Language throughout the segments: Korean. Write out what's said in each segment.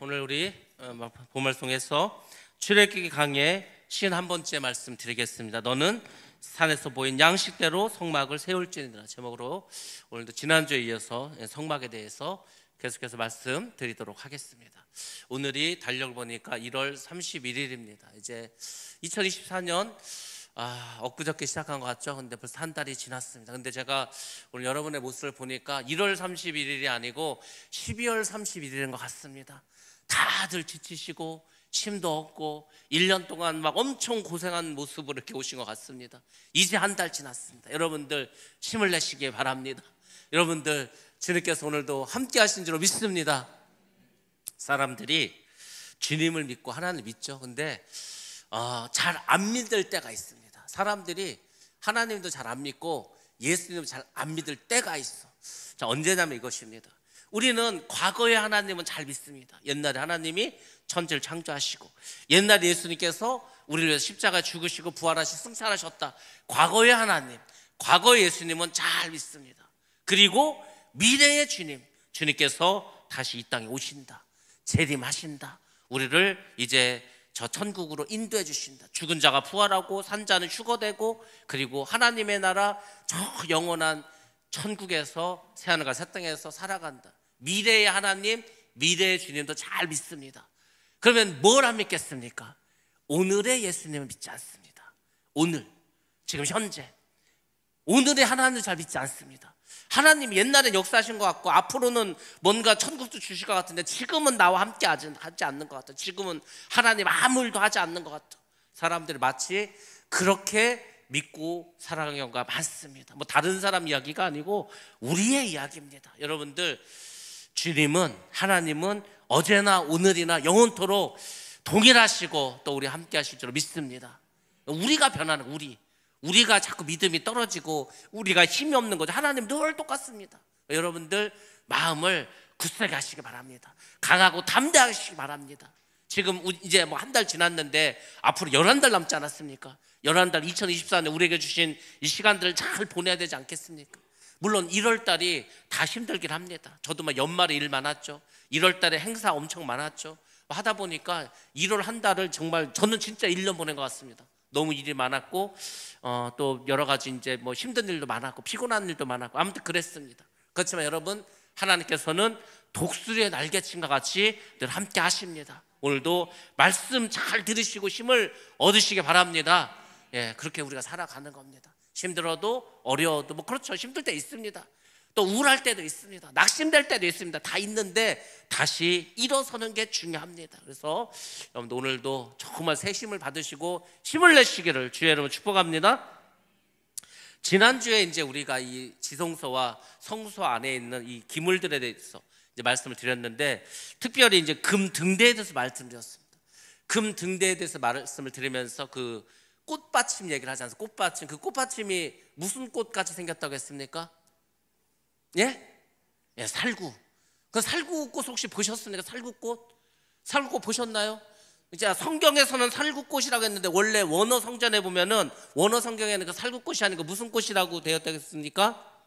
오늘 우리 보말송에서 출애굽기 강의 51번째 말씀 드리겠습니다. 너는 산에서 보인 양식대로 성막을 세울지니라 제목으로 오늘도 지난주에 이어서 성막에 대해서 계속해서 말씀 드리도록 하겠습니다. 오늘이 달력을 보니까 1월 31일입니다. 이제 2024년 엊그저께 시작한 것 같죠? 근데 벌써 한 달이 지났습니다. 근데 제가 오늘 여러분의 모습을 보니까 1월 31일이 아니고 12월 31일인 것 같습니다. 다들 지치시고 힘도 없고 1년 동안 막 엄청 고생한 모습으로 이렇게 오신 것 같습니다. 이제 한 달 지났습니다. 여러분들 힘을 내시기 바랍니다. 여러분들 주님께서 오늘도 함께 하신 줄로 믿습니다. 사람들이 주님을 믿고 하나님을 믿죠. 근데 잘 안 믿을 때가 있습니다. 사람들이 하나님도 잘 안 믿고 예수님도 잘 안 믿을 때가 있어. 자, 언제냐면 이것입니다. 우리는 과거의 하나님은 잘 믿습니다. 옛날에 하나님이 천지를 창조하시고 옛날에 예수님께서 우리를 위해서 십자가에 죽으시고 부활하시 승천하셨다. 과거의 하나님, 과거의 예수님은 잘 믿습니다. 그리고 미래의 주님께서 다시 이 땅에 오신다, 재림하신다, 우리를 이제 저 천국으로 인도해 주신다. 죽은 자가 부활하고 산 자는 휴거되고 그리고 하나님의 나라 저 영원한 천국에서 새하늘과 새 땅에서 살아간다. 미래의 하나님, 미래의 주님도 잘 믿습니다. 그러면 뭘 안 믿겠습니까? 오늘의 예수님을 믿지 않습니다. 오늘, 지금 현재 오늘의 하나님을 잘 믿지 않습니다. 하나님이 옛날엔 역사하신 것 같고 앞으로는 뭔가 천국도 주실 것 같은데 지금은 나와 함께 하지 않는 것 같아. 지금은 하나님 아무 일도 하지 않는 것 같아. 사람들이 마치 그렇게 믿고 살아가는 경우가 많습니다. 뭐 다른 사람 이야기가 아니고 우리의 이야기입니다. 여러분들, 주님은, 하나님은 어제나 오늘이나 영원토록 동일하시고 또 우리 함께 하실 줄 믿습니다. 우리가 변하는 우리가 자꾸 믿음이 떨어지고 우리가 힘이 없는 거죠. 하나님 늘 똑같습니다. 여러분들 마음을 굳세게 하시기 바랍니다. 강하고 담대하시기 바랍니다. 지금 이제 뭐 한 달 지났는데 앞으로 11달 남지 않았습니까? 11달 2024년 우리에게 주신 이 시간들을 잘 보내야 되지 않겠습니까? 물론 1월달이 다 힘들긴 합니다. 저도 막 연말에 일 많았죠. 1월달에 행사 엄청 많았죠. 하다 보니까 1월 한 달을 정말 저는 진짜 1년 보낸 것 같습니다. 너무 일이 많았고 또 여러 가지 이제 뭐 힘든 일도 많았고 피곤한 일도 많았고 아무튼 그랬습니다. 그렇지만 여러분, 하나님께서는 독수리의 날개침과 같이 늘 함께 하십니다. 오늘도 말씀 잘 들으시고 힘을 얻으시기 바랍니다. 예, 그렇게 우리가 살아가는 겁니다. 힘들어도 어려워도 뭐 그렇죠. 힘들 때 있습니다. 또 우울할 때도 있습니다. 낙심될 때도 있습니다. 다 있는데 다시 일어서는 게 중요합니다. 그래서 여러분들 오늘도 정말 새 힘을 받으시고 힘을 내시기를 주의 이름으로 축복합니다. 지난주에 이제 우리가 이 지성소와 성소 안에 있는 이 기물들에 대해서 이제 말씀을 드렸는데 특별히 이제 금 등대에 대해서 말씀드렸습니다. 금 등대에 대해서 말씀을 드리면서 그 꽃받침 얘기를 하지 않습니까? 꽃받침, 그 꽃받침이 무슨 꽃같이 생겼다고 했습니까? 예? 예, 살구. 그 살구꽃 혹시 보셨습니까? 살구꽃 보셨나요? 이제 성경에서는 살구꽃이라고 했는데 원래 원어 성전에 보면은 원어 성경에는 그 살구꽃이 아니고 무슨 꽃이라고 되었다고 했습니까?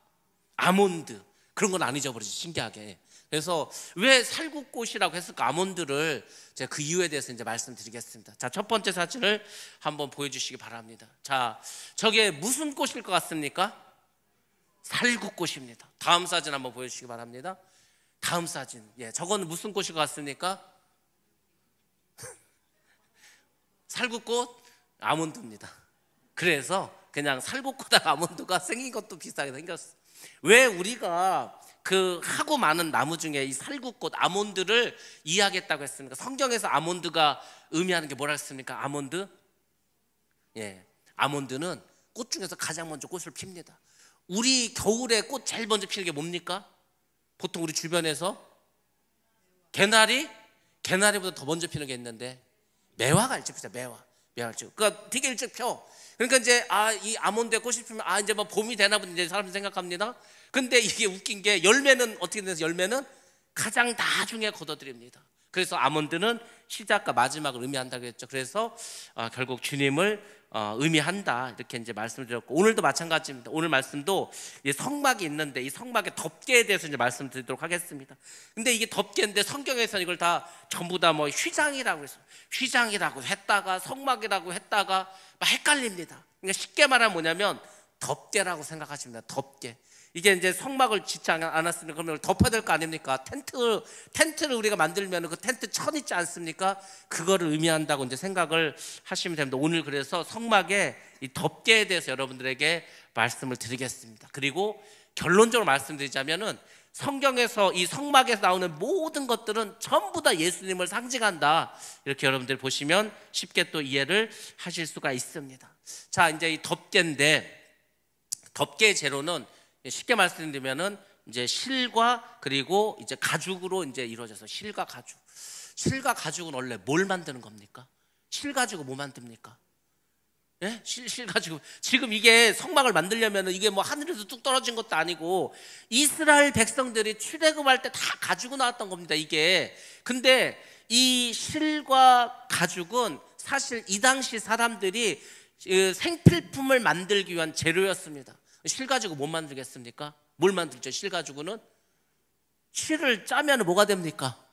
아몬드. 그런 건 안 잊어버리지, 신기하게. 그래서 왜 살구꽃이라고 했을까? 아몬드를 제가 그 이유에 대해서 이제 말씀드리겠습니다. 자, 첫 번째 사진을 한번 보여주시기 바랍니다. 자, 저게 무슨 꽃일 것 같습니까? 살구꽃입니다. 다음 사진 한번 보여주시기 바랍니다. 다음 사진. 예, 저거는 무슨 꽃일 것 같습니까? 살구꽃, 아몬드입니다. 그래서 그냥 살구꽃하고 아몬드가 생긴 것도 비슷하게 생겼어. 왜 우리가 그 하고 많은 나무 중에 이 살구꽃, 아몬드를 이해하겠다고 했습니까? 성경에서 아몬드가 의미하는 게 뭐라 했습니까? 아몬드? 예, 아몬드는 꽃 중에서 가장 먼저 꽃을 핍니다. 우리 겨울에 꽃 제일 먼저 피는 게 뭡니까? 보통 우리 주변에서 개나리보다 더 먼저 피는 게 있는데 매화가 일찍 피죠. 매화 일찍. 그러니까 되게 일찍 펴. 그러니까 이제 이 아몬드에 꽃이 피면 이제 뭐 봄이 되나 보다 이제 사람들이 생각합니다. 근데 이게 웃긴 게 열매는 어떻게 돼서 열매는 가장 나중에 걷어들입니다. 그래서 아몬드는 시작과 마지막을 의미한다고 했죠. 그래서 결국 주님을 의미한다 이렇게 이제 말씀을 드렸고, 오늘도 마찬가지입니다. 오늘 말씀도 성막이 있는데 이 성막의 덮개에 대해서 이제 말씀드리도록 하겠습니다. 근데 이게 덮개인데 성경에서는 이걸 다 전부 다 뭐 휘장이라고 해서 휘장이라고 했다가 성막이라고 했다가 막 헷갈립니다. 그러니까 쉽게 말하면 뭐냐면 덮개라고 생각하시면 됩니다. 덮개. 이게 이제 성막을 짓지 않았으면 그러면 덮어야 될 거 아닙니까? 텐트를 우리가 만들면 그 텐트 천 있지 않습니까? 그거를 의미한다고 이제 생각을 하시면 됩니다. 오늘 그래서 성막의 이 덮개에 대해서 여러분들에게 말씀을 드리겠습니다. 그리고 결론적으로 말씀드리자면은 성경에서 이 성막에서 나오는 모든 것들은 전부 다 예수님을 상징한다. 이렇게 여러분들 보시면 쉽게 또 이해를 하실 수가 있습니다. 자, 이제 이 덮개인데 덮개의 재료는 쉽게 말씀드리면은 이제 실과 그리고 이제 가죽으로 이제 이루어져서 실과 가죽은 원래 뭘 만드는 겁니까? 실 가지고 뭐 만듭니까? 예? 실 가지고 지금 이게 성막을 만들려면은 이게 뭐 하늘에서 뚝 떨어진 것도 아니고 이스라엘 백성들이 출애굽할 때 다 가지고 나왔던 겁니다. 이게 근데 이 실과 가죽은 사실 이 당시 사람들이 생필품을 만들기 위한 재료였습니다. 실 가지고 못 만들겠습니까? 뭘 만들죠? 실 가지고는 실을 짜면 뭐가 됩니까?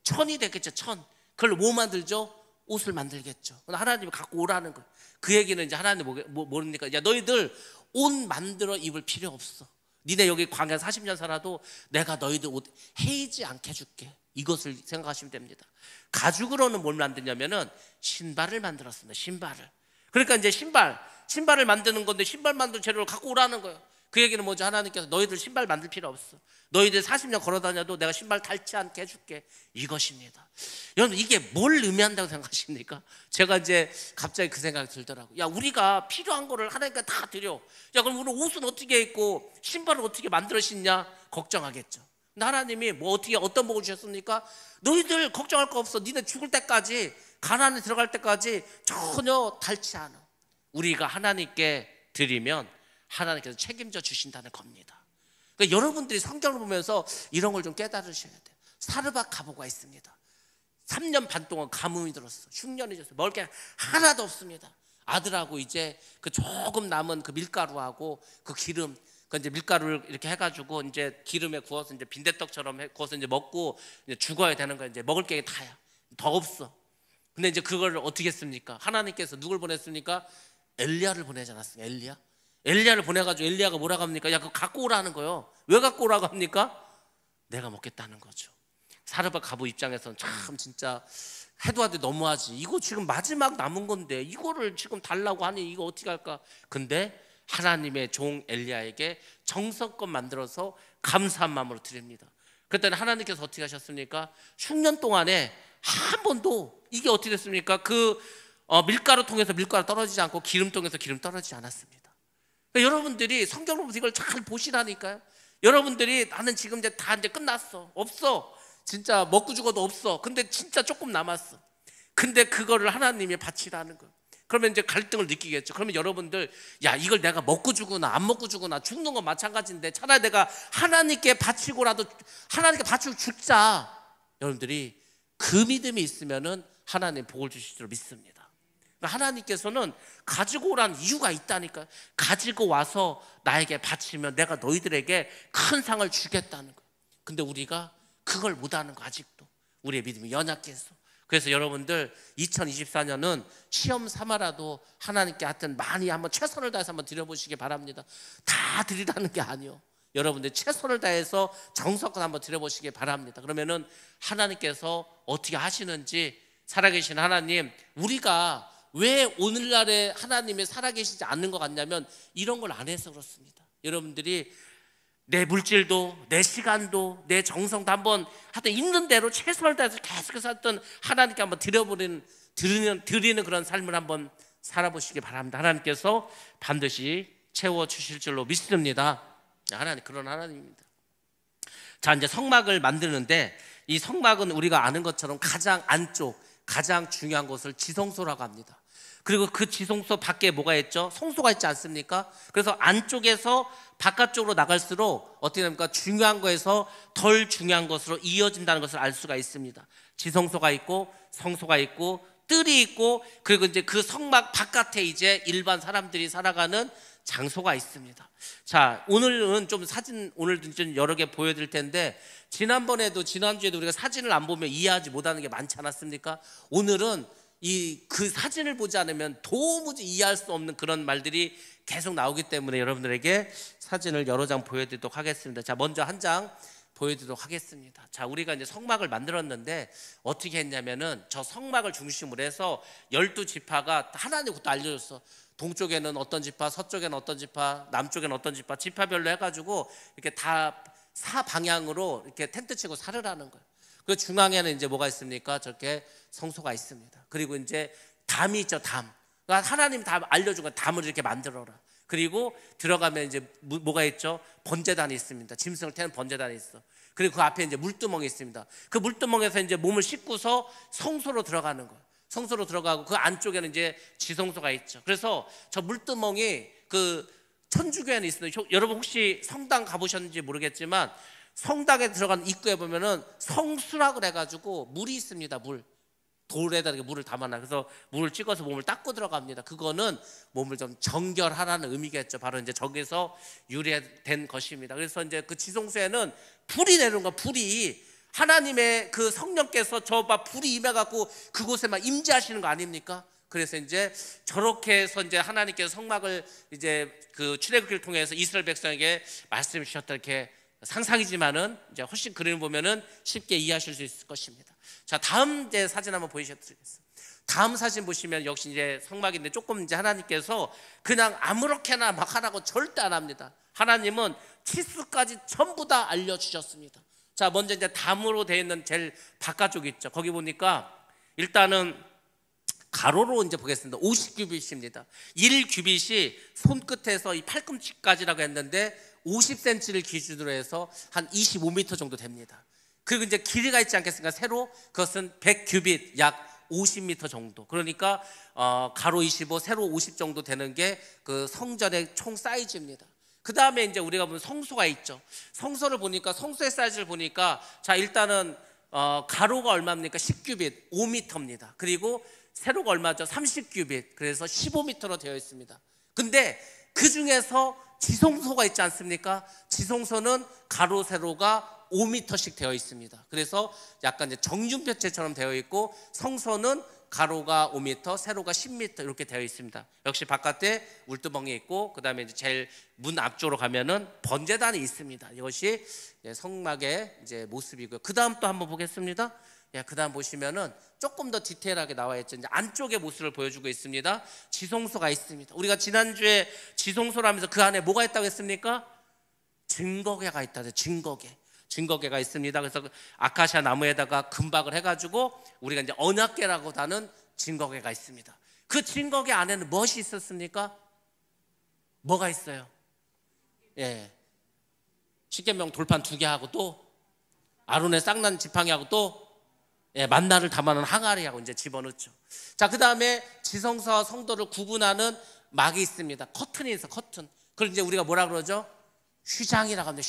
천이 되겠죠. 천. 그걸 뭐 만들죠? 옷을 만들겠죠. 하나님이 갖고 오라는 거예요. 그 얘기는 이제 하나님 모릅니까? 야, 너희들 옷 만들어 입을 필요 없어. 니네 여기 광야 40년 살아도 내가 너희들 옷 해이지 않게 해줄게. 이것을 생각하시면 됩니다. 가죽으로는 뭘 만드냐면은 신발을 만들었습니다. 신발을. 그러니까 이제 신발을 만드는 건데 신발 만들 재료를 갖고 오라는 거예요. 그 얘기는 뭐죠? 하나님께서 너희들 신발 만들 필요 없어. 너희들 40년 걸어 다녀도 내가 신발 닳지 않게 해줄게. 이것입니다. 여러분, 이게 뭘 의미한다고 생각하십니까? 제가 이제 갑자기 그 생각이 들더라고요. 야, 우리가 필요한 거를 하나님께 다 드려. 야, 그럼 우리 옷은 어떻게 입고 신발을 어떻게 만들어 신냐? 걱정하겠죠. 근데 하나님이 뭐 어떤 복을 주셨습니까? 너희들 걱정할 거 없어. 니네 죽을 때까지, 가나안에 들어갈 때까지 전혀 닳지 않아. 우리가 하나님께 드리면 하나님께서 책임져 주신다는 겁니다. 그러니까 여러분들이 성경을 보면서 이런 걸 좀 깨달으셔야 돼요. 사르밧 가보가 있습니다. 3년 반 동안 가뭄이 들었어. 흉년이 졌어. 먹을 게 하나도 없습니다. 아들하고 이제 그 조금 남은 그 밀가루하고 그 기름, 그 이제 밀가루를 이렇게 해가지고 이제 기름에 구워서 이제 빈대떡처럼 구워서 이제 먹고 이제 죽어야 되는 거야. 이제 먹을 게 다야. 더 없어. 근데 이제 그걸 어떻게 했습니까? 하나님께서 누굴 보냈습니까? 엘리야를 보내지 않았습니까? 엘리야를 보내가지고 엘리야가 뭐라고 합니까? 야, 그거 갖고 오라는 거예요. 왜 갖고 오라고 합니까? 내가 먹겠다는 거죠. 사르밧 가부 입장에서는 참 진짜 해도 하도 너무하지. 이거 지금 마지막 남은 건데 이거를 지금 달라고 하니 이거 어떻게 할까? 근데 하나님의 종 엘리야에게 정성껏 만들어서 감사한 마음으로 드립니다. 그랬더니 하나님께서 어떻게 하셨습니까? 흉년 동안에 한 번도 이게 어떻게 됐습니까? 밀가루 통해서 밀가루 떨어지지 않고 기름 통해서 기름 떨어지지 않았습니다. 그러니까 여러분들이 성경을 보면서 이걸 잘 보시라니까요. 여러분들이 나는 지금 이제 다 이제 끝났어. 없어. 진짜 먹고 죽어도 없어. 근데 진짜 조금 남았어. 근데 그거를 하나님이 바치라는 거예요. 그러면 이제 갈등을 느끼겠죠. 그러면 여러분들, 야, 이걸 내가 먹고 죽으나 안 먹고 죽으나 죽는 건 마찬가지인데 차라리 내가 하나님께 바치고라도 하나님께 바치고 죽자. 여러분들이 그 믿음이 있으면은 하나님 복을 주실 줄 믿습니다. 하나님께서는 가지고 오라는 이유가 있다니까요. 가지고 와서 나에게 바치면 내가 너희들에게 큰 상을 주겠다는 거예요. 근데 우리가 그걸 못하는 거 아직도. 우리의 믿음이 연약해서. 그래서 여러분들 2024년은 시험 삼아라도 하나님께 하여튼 많이 한번 최선을 다해서 한번 드려보시기 바랍니다. 다 드리라는 게 아니요. 여러분들 최선을 다해서 정성껏 한번 드려보시기 바랍니다. 그러면은 하나님께서 어떻게 하시는지, 살아계신 하나님, 우리가 왜 오늘날에 하나님이 살아계시지 않는 것 같냐면 이런 걸 안 해서 그렇습니다. 여러분들이 내 물질도 내 시간도 내 정성도 한번 하여튼 있는 대로 최선을 다해서 계속해서 하여튼 하나님께 한번 드리는 그런 삶을 한번 살아보시기 바랍니다. 하나님께서 반드시 채워주실 줄로 믿습니다. 하나님, 그런 하나님입니다. 자, 이제 성막을 만드는데 이 성막은 우리가 아는 것처럼 가장 안쪽, 가장 중요한 것을 지성소라고 합니다. 그리고 그 지성소 밖에 뭐가 있죠? 성소가 있지 않습니까? 그래서 안쪽에서 바깥쪽으로 나갈수록 어떻게 됩니까? 중요한 거에서 덜 중요한 것으로 이어진다는 것을 알 수가 있습니다. 지성소가 있고 성소가 있고 뜰이 있고, 그리고 이제 그 성막 바깥에 이제 일반 사람들이 살아가는 장소가 있습니다. 자, 오늘은 좀 사진, 오늘도 좀 여러 개 보여드릴 텐데, 지난주에도 우리가 사진을 안 보면 이해하지 못하는 게 많지 않았습니까? 오늘은 그 사진을 보지 않으면 도무지 이해할 수 없는 그런 말들이 계속 나오기 때문에 여러분들에게 사진을 여러 장 보여드리도록 하겠습니다. 자, 먼저 한 장 보여드리도록 하겠습니다. 자, 우리가 이제 성막을 만들었는데 어떻게 했냐면은 저 성막을 중심으로 해서 12지파가 하나님 그것도 알려줬어. 동쪽에는 어떤 지파, 서쪽에는 어떤 지파, 남쪽에는 어떤 지파, 지파별로 해가지고 이렇게 다 사방향으로 이렇게 텐트 치고 살으라는 거예요. 그 중앙에는 이제 뭐가 있습니까? 저렇게 성소가 있습니다. 그리고 이제 담이 있죠, 담. 그러니까 하나님 다 알려준 거, 담을 이렇게 만들어라. 그리고 들어가면 이제 뭐가 있죠? 번제단이 있습니다. 짐승을 태우는 번제단이 있어. 그리고 그 앞에 이제 물두멍이 있습니다. 그 물두멍에서 이제 몸을 씻고서 성소로 들어가는 거예요. 성소로 들어가고 그 안쪽에는 이제 지성소가 있죠. 그래서 저 물두멍이 그 천주교에는 있습니다. 여러분 혹시 성당 가보셨는지 모르겠지만 성당에 들어가는 입구에 보면은 성수라 그래가지고 물이 있습니다. 돌에다 이렇게 물을 담아놔. 그래서 물을 찍어서 몸을 닦고 들어갑니다. 그거는 몸을 좀 정결하라는 의미겠죠. 바로 이제 저기서 유래된 것입니다. 그래서 이제 그 지성소에는 불이 내려온 거야. 불이 하나님의 그 성령께서 불이 임해갖고 그곳에 막 임재하시는 거 아닙니까? 그래서 이제 저렇게 해서 이제 하나님께서 성막을 이제 그 출애굽기를 통해서 이스라엘 백성에게 말씀해 주셨다, 이렇게 상상이지만은 이제 훨씬 그림을 보면은 쉽게 이해하실 수 있을 것입니다. 자, 다음 이제 사진 한번 보여주시겠어요? 다음 사진 보시면 역시 이제 성막인데 조금 이제 하나님께서 그냥 아무렇게나 막 하라고 절대 안 합니다. 하나님은 치수까지 전부 다 알려주셨습니다. 자, 먼저 이제 담으로 되어 있는 제일 바깥쪽 있죠. 거기 보니까 일단은 가로로 이제 보겠습니다. 50규빗입니다. 1규빗이 손끝에서 이 팔꿈치까지라고 했는데 50cm를 기준으로 해서 한 25m 정도 됩니다. 그리고 이제 길이가 있지 않겠습니까? 세로 그것은 100규빗, 약 50m 정도. 그러니까 가로 25, 세로 50 정도 되는 게 그 성전의 총 사이즈입니다. 그 다음에 이제 우리가 보면 성소가 있죠. 성소를 보니까 성소의 사이즈를 보니까 자, 일단은 가로가 얼마입니까? 10규빗, 5m입니다. 그리고 세로가 얼마죠? 30규빗, 그래서 15m로 되어 있습니다. 근데 그 중에서 지성소가 있지 않습니까? 지성소는 가로 세로가 5m씩 되어 있습니다. 그래서 약간 이제 정육면체처럼 되어 있고, 성소는 가로가 5m, 세로가 10m 이렇게 되어 있습니다. 역시 바깥에 울두멍이 있고, 그 다음에 이제 제일 문 앞쪽으로 가면은 번제단이 있습니다. 이것이 성막의 이제 모습이고요. 그 다음 또 한번 보겠습니다. 그 다음 보시면은 조금 더 디테일하게 나와 있죠. 이제 안쪽의 모습을 보여주고 있습니다. 지성소가 있습니다. 우리가 지난주에 지성소라면서 그 안에 뭐가 있다고 했습니까? 증거궤가 있다. 증거궤가 있습니다. 그래서 아카시아 나무에다가 금박을 해가지고 우리가 이제 언약궤라고 하는 증거궤가 있습니다. 그 증거궤 안에는 무엇이 있었습니까? 뭐가 있어요? 십계명 돌판 2개 하고 또 아론의 쌍난 지팡이하고 또 만나를 담아놓은 항아리하고 이제 집어넣죠. 자, 그 다음에 지성소와 성도를 구분하는 막이 있습니다. 커튼이 있어, 커튼. 그걸 이제 우리가 뭐라 그러죠? 휘장이라고 합니다.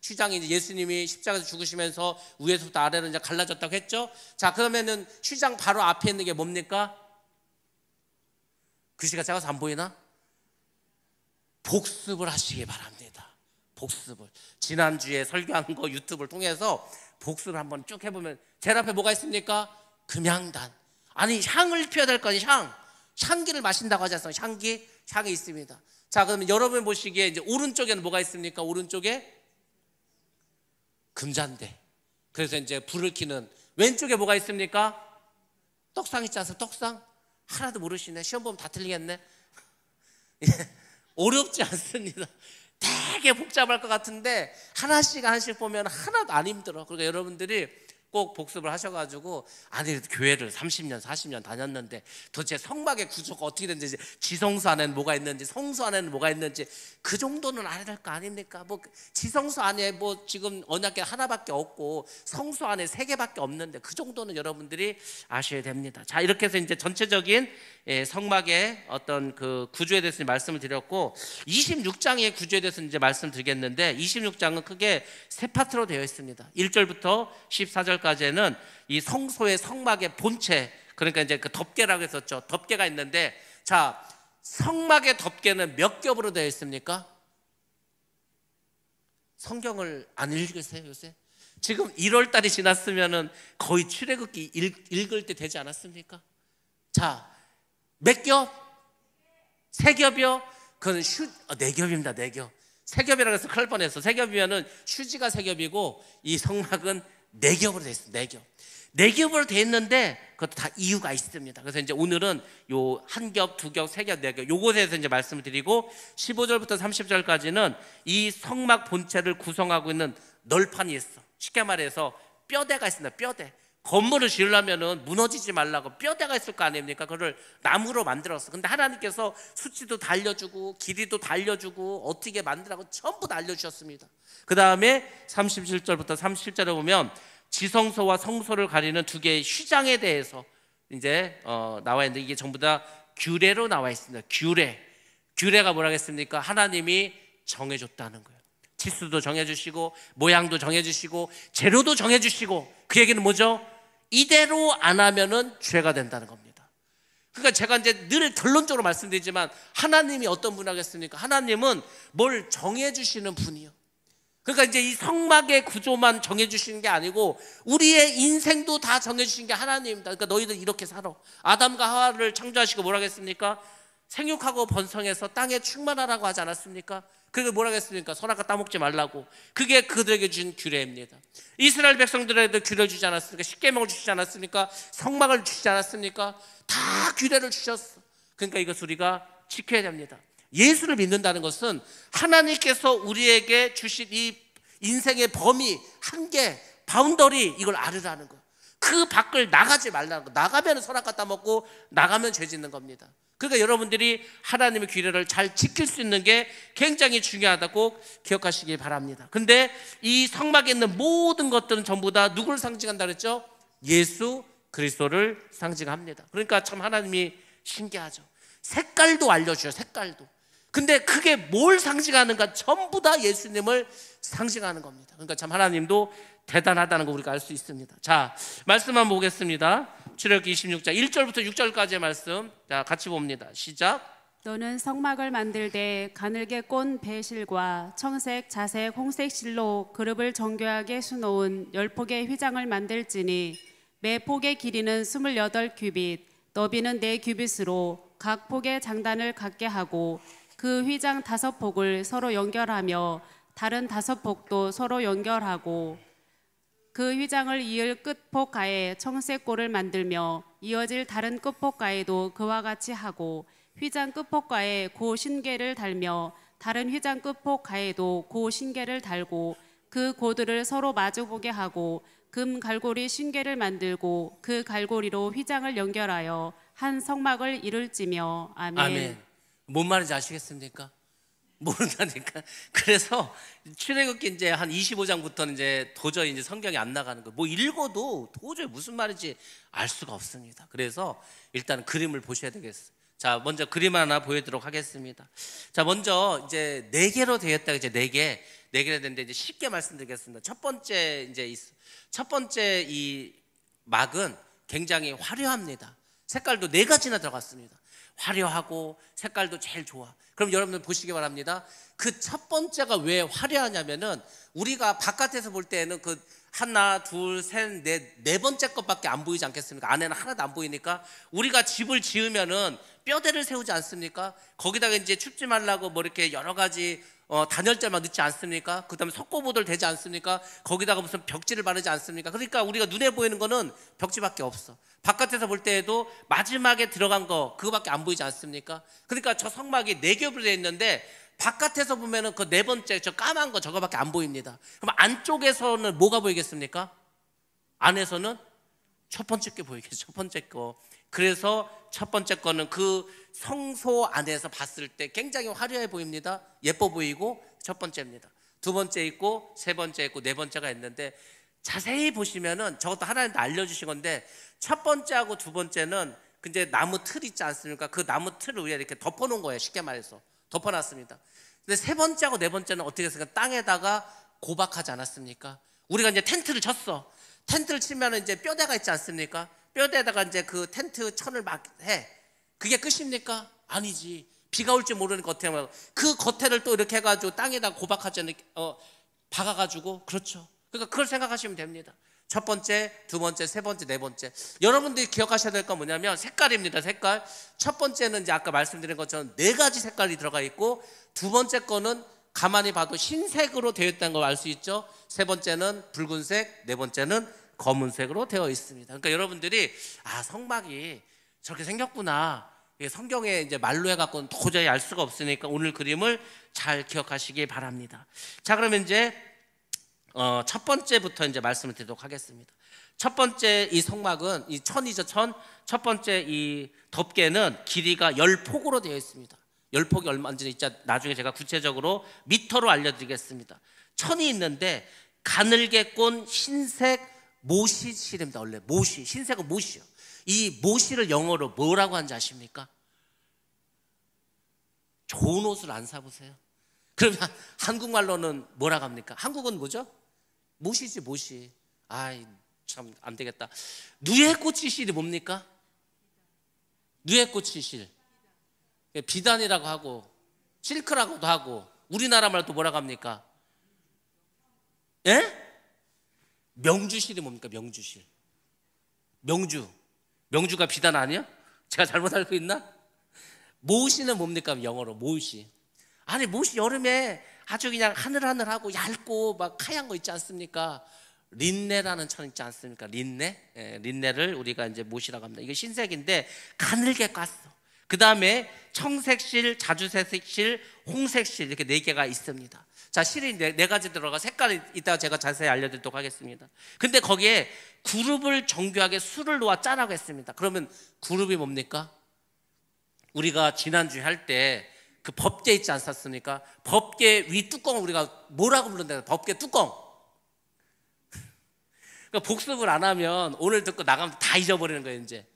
휘장이 이제 예수님이 십자가에서 죽으시면서 위에서부터 아래로 이제 갈라졌다고 했죠. 자, 그러면은 휘장 바로 앞에 있는 게 뭡니까? 글씨가 작아서 안 보이나? 복습을 하시기 바랍니다. 복습을. 지난주에 설교한 거 유튜브를 통해서 복습을 한번 쭉 해보면 제일 앞에 뭐가 있습니까? 금향단. 아니, 향을 피워야 될 거 아니에요. 향기를 마신다고 하지 않습니까? 향이 있습니다. 자, 그러면 여러분 보시기에 이제 오른쪽에는 뭐가 있습니까? 오른쪽에 금잔대. 그래서 이제 불을 켜는. 왼쪽에 뭐가 있습니까? 떡상 있지 않습니까? 떡상. 하나도 모르시네. 시험 보면 다 틀리겠네. 어렵지 않습니다. 되게 복잡할 것 같은데 하나씩 보면 하나도 안 힘들어. 그러니까 여러분들이 꼭 복습을 하셔가지고, 아니 교회를 30년 40년 다녔는데 도대체 성막의 구조가 어떻게 되는지, 지성소 안에는 뭐가 있는지, 성소 안에는 뭐가 있는지 그 정도는 알아야 될 거 아닙니까? 뭐 지성소 안에 뭐 지금 언약궤 하나밖에 없고 성소 안에 3개밖에 없는데 그 정도는 여러분들이 아셔야 됩니다. 자, 이렇게 해서 이제 전체적인 성막의 어떤 그 구조에 대해서 말씀을 드렸고, 26장의 구조에 대해서 이제 말씀드리겠는데, 26장은 크게 3파트로 되어 있습니다. 1절부터 14절 30절까지는 이 성소의 성막의 본체, 그러니까 이제 그 덮개라고 했었죠. 덮개가 있는데, 자, 성막의 덮개는 몇 겹으로 되어 있습니까? 성경을 안 읽으세요 요새? 지금 1월 달이 지났으면은 거의 출애굽기 읽을 때 되지 않았습니까? 자, 몇 겹? 3겹이요? 그건 4겹입니다. 4겹. 3겹이라고 해서 큰일 뻔했어. 3겹이면은 휴지가 3겹이고 이 성막은 4겹으로 되어 있어요. 4겹. 4겹으로 되어 있는데 그것도 다 이유가 있습니다. 그래서 이제 오늘은 요 1겹, 2겹, 3겹, 4겹 요것에서 이제 말씀을 드리고, 15절부터 30절까지는 이 성막 본체를 구성하고 있는 널판이 있어. 쉽게 말해서 뼈대가 있습니다. 뼈대. 건물을 지으려면은 무너지지 말라고 뼈대가 있을 거 아닙니까? 그걸 나무로 만들었어. 근데 하나님께서 수치도 달려주고 길이도 달려주고 어떻게 만들라고 전부 다 알려주셨습니다. 그 다음에 37절부터 37절에 보면 지성소와 성소를 가리는 2개의 휘장에 대해서 이제 나와 있는데, 이게 전부 다 규례로 나와 있습니다. 규례가 뭐라고 했습니까? 하나님이 정해줬다는 거예요. 치수도 정해주시고 모양도 정해주시고 재료도 정해주시고, 그 얘기는 뭐죠? 이대로 안 하면은 죄가 된다는 겁니다. 그러니까 제가 이제 늘 결론적으로 말씀드리지만, 하나님이 어떤 분이겠습니까? 하나님은 뭘 정해주시는 분이요. 그러니까 이제 이 성막의 구조만 정해주시는 게 아니고 우리의 인생도 다 정해주신 게 하나님입니다. 그러니까 너희들 이렇게 살아. 아담과 하와를 창조하시고 뭐라고 했습니까? 생육하고 번성해서 땅에 충만하라고 하지 않았습니까? 그게 뭐라고 했습니까? 선악과 따먹지 말라고. 그게 그들에게 주신 규례입니다. 이스라엘 백성들에게도 규례를 주지 않았습니까? 십계명을 주시지 않았습니까? 성막을 주시지 않았습니까? 다 규례를 주셨어. 그러니까 이것을 우리가 지켜야 됩니다. 예수를 믿는다는 것은 하나님께서 우리에게 주신 이 인생의 범위, 한계, 바운더리, 이걸 알으라는 거예요. 그 밖을 나가지 말라는 거예요. 나가면 선악과 따먹고 나가면 죄 짓는 겁니다. 그러니까 여러분들이 하나님의 규례를 잘 지킬 수 있는 게 굉장히 중요하다고 기억하시기 바랍니다. 근데 이 성막에 있는 모든 것들은 전부 다 누구를 상징한다 그랬죠? 예수 그리스도를 상징합니다. 그러니까 참 하나님이 신기하죠. 색깔도 알려줘요. 색깔도. 근데 그게 뭘 상징하는가? 전부 다 예수님을 상징하는 겁니다. 그러니까 참 하나님도 대단하다는 거 우리가 알 수 있습니다. 자, 말씀 한번 보겠습니다. 출애굽기 26장 1절부터 6절까지의 말씀, 자, 같이 봅니다. 시작. 너는 성막을 만들 때 가늘게 꼰 배실과 청색, 자색, 홍색 실로 그룹을 정교하게 수놓은 10폭의 휘장을 만들지니 매 폭의 길이는 28규빗, 너비는 4규빗으로 각 폭의 장단을 갖게 하고, 그 휘장 5폭을 서로 연결하며 다른 5폭도 서로 연결하고, 그 휘장을 이을 끝폭 가에 청색 골을 만들며 이어질 다른 끝폭 가에도 그와 같이 하고, 휘장 끝폭 가에 고 신계를 달며 다른 휘장 끝폭 가에도 고 신계를 달고, 그 고들을 서로 마주보게 하고 금 갈고리 신계를 만들고 그 갈고리로 휘장을 연결하여 한 성막을 이룰지며. 아멘. 아멘. 뭔 말인지 아시겠습니까? 모른다니까. 그래서 출애굽기 이제 한 25장부터는 이제 도저히 이제 성경이 안 나가는 거예요. 뭐 읽어도 도저히 무슨 말인지 알 수가 없습니다. 그래서 일단 그림을 보셔야 되겠어요. 자, 먼저 그림 하나 보여드리도록 하겠습니다. 자, 먼저 이제 4개로 되었다. 이제 4개로 됐는데 이제 쉽게 말씀드리겠습니다. 첫 번째 이 막은 굉장히 화려합니다. 색깔도 4가지나 들어갔습니다. 화려하고 색깔도 제일 좋아. 그럼 여러분들 보시기 바랍니다. 그 첫 번째가 왜 화려하냐면은 우리가 바깥에서 볼 때는 그 하나, 둘, 셋, 넷, 4번째 것밖에 안 보이지 않겠습니까? 안에는 하나도 안 보이니까 우리가 집을 지으면은 뼈대를 세우지 않습니까? 거기다가 이제 춥지 말라고 뭐 이렇게 여러 가지 단열재만 넣지 않습니까? 그 다음에 석고보들 되지 않습니까? 거기다가 무슨 벽지를 바르지 않습니까? 그러니까 우리가 눈에 보이는 거는 벽지밖에 없어. 바깥에서 볼 때에도 마지막에 들어간 거 그거밖에 안 보이지 않습니까? 그러니까 저 성막이 4겹으로 되어 있는데 바깥에서 보면은 그 4번째 저 까만 거 저거밖에 안 보입니다. 그럼 안쪽에서는 뭐가 보이겠습니까? 안에서는 첫 번째 게 보이겠죠. 첫 번째 거. 그래서 첫 번째 거는 그 성소 안에서 봤을 때 굉장히 화려해 보입니다. 예뻐 보이고 첫 번째입니다. 두 번째 있고 세 번째 있고 네 번째가 있는데 자세히 보시면은 저것도 하나님 알려주신 건데 첫 번째하고 두 번째는 이제 나무 틀 있지 않습니까? 그 나무 틀을 위에 이렇게 덮어놓은 거예요. 쉽게 말해서 덮어놨습니다. 근데 세 번째하고 네 번째는 어떻게 했습니까? 땅에다가 고박하지 않았습니까? 우리가 이제 텐트를 쳤어. 텐트를 치면 이제 뼈대가 있지 않습니까? 뼈대에다가 이제 그 텐트 천을 막 해. 그게 끝입니까? 아니지. 비가 올지 모르는 겉에 그 겉에를 또 이렇게 해가지고 땅에다 고박하지 않게 박아가지고, 그렇죠. 그러니까 그걸 생각하시면 됩니다. 첫 번째, 두 번째, 세 번째, 네 번째. 여러분들이 기억하셔야 될 건 뭐냐면 색깔입니다. 색깔. 첫 번째는 이제 아까 말씀드린 것처럼 4가지 색깔이 들어가 있고, 두 번째 거는 가만히 봐도 흰색으로 되어 있다는 걸 알 수 있죠. 세 번째는 붉은색, 네 번째는 검은색으로 되어 있습니다. 그러니까 여러분들이 성막이 저렇게 생겼구나. 성경에 이제 말로 해갖고는 도저히 알 수가 없으니까 오늘 그림을 잘 기억하시기 바랍니다. 자, 그러면 이제 첫 번째부터 이제 말씀을 드리도록 하겠습니다. 첫 번째 이 성막은 이 천이죠, 천. 첫 번째 이 덮개는 길이가 10폭으로 되어 있습니다. 10폭이 얼마인지 나중에 제가 구체적으로 미터로 알려드리겠습니다. 천이 있는데 가늘게 꼰 흰색 모시 실입니다. 원래 모시, 흰색은 모시요. 이 모시를 영어로 뭐라고 하는지 아십니까? 좋은 옷을 안 사보세요. 그러면 한국말로는 뭐라고 합니까? 한국은 뭐죠? 모시지, 모시. 참 안 되겠다. 누에꼬치 실이 뭡니까? 누에꼬치 실. 비단이라고 하고 실크라고도 하고, 우리나라 말로 또 뭐라고 합니까? 예? 명주실이 뭡니까? 명주실. 명주가 비단 아니야? 제가 잘못 알고 있나? 모시는 뭡니까? 영어로 모시. 아니, 모시 여름에 아주 그냥 하늘하늘하고 얇고 막 하얀 거 있지 않습니까? 린네라는 천 있지 않습니까? 린네. 린네를 우리가 이제 모시라고 합니다. 이게 흰색인데 가늘게 깠어. 그 다음에 청색실, 자주색실, 홍색실, 이렇게 4개가 있습니다. 자, 실이 4가지 들어가 색깔이 이따가 제가 자세히 알려드리도록 하겠습니다. 근데 거기에 그룹을 정교하게 수를 놓아 짜라고 했습니다. 그러면 그룹이 뭡니까? 우리가 지난주에 할 때 그 법계 있지 않았습니까? 법계 위 뚜껑을 우리가 뭐라고 부른다? 법계 뚜껑. 그러니까 복습을 안 하면 오늘 듣고 나가면 다 잊어버리는 거예요. 이제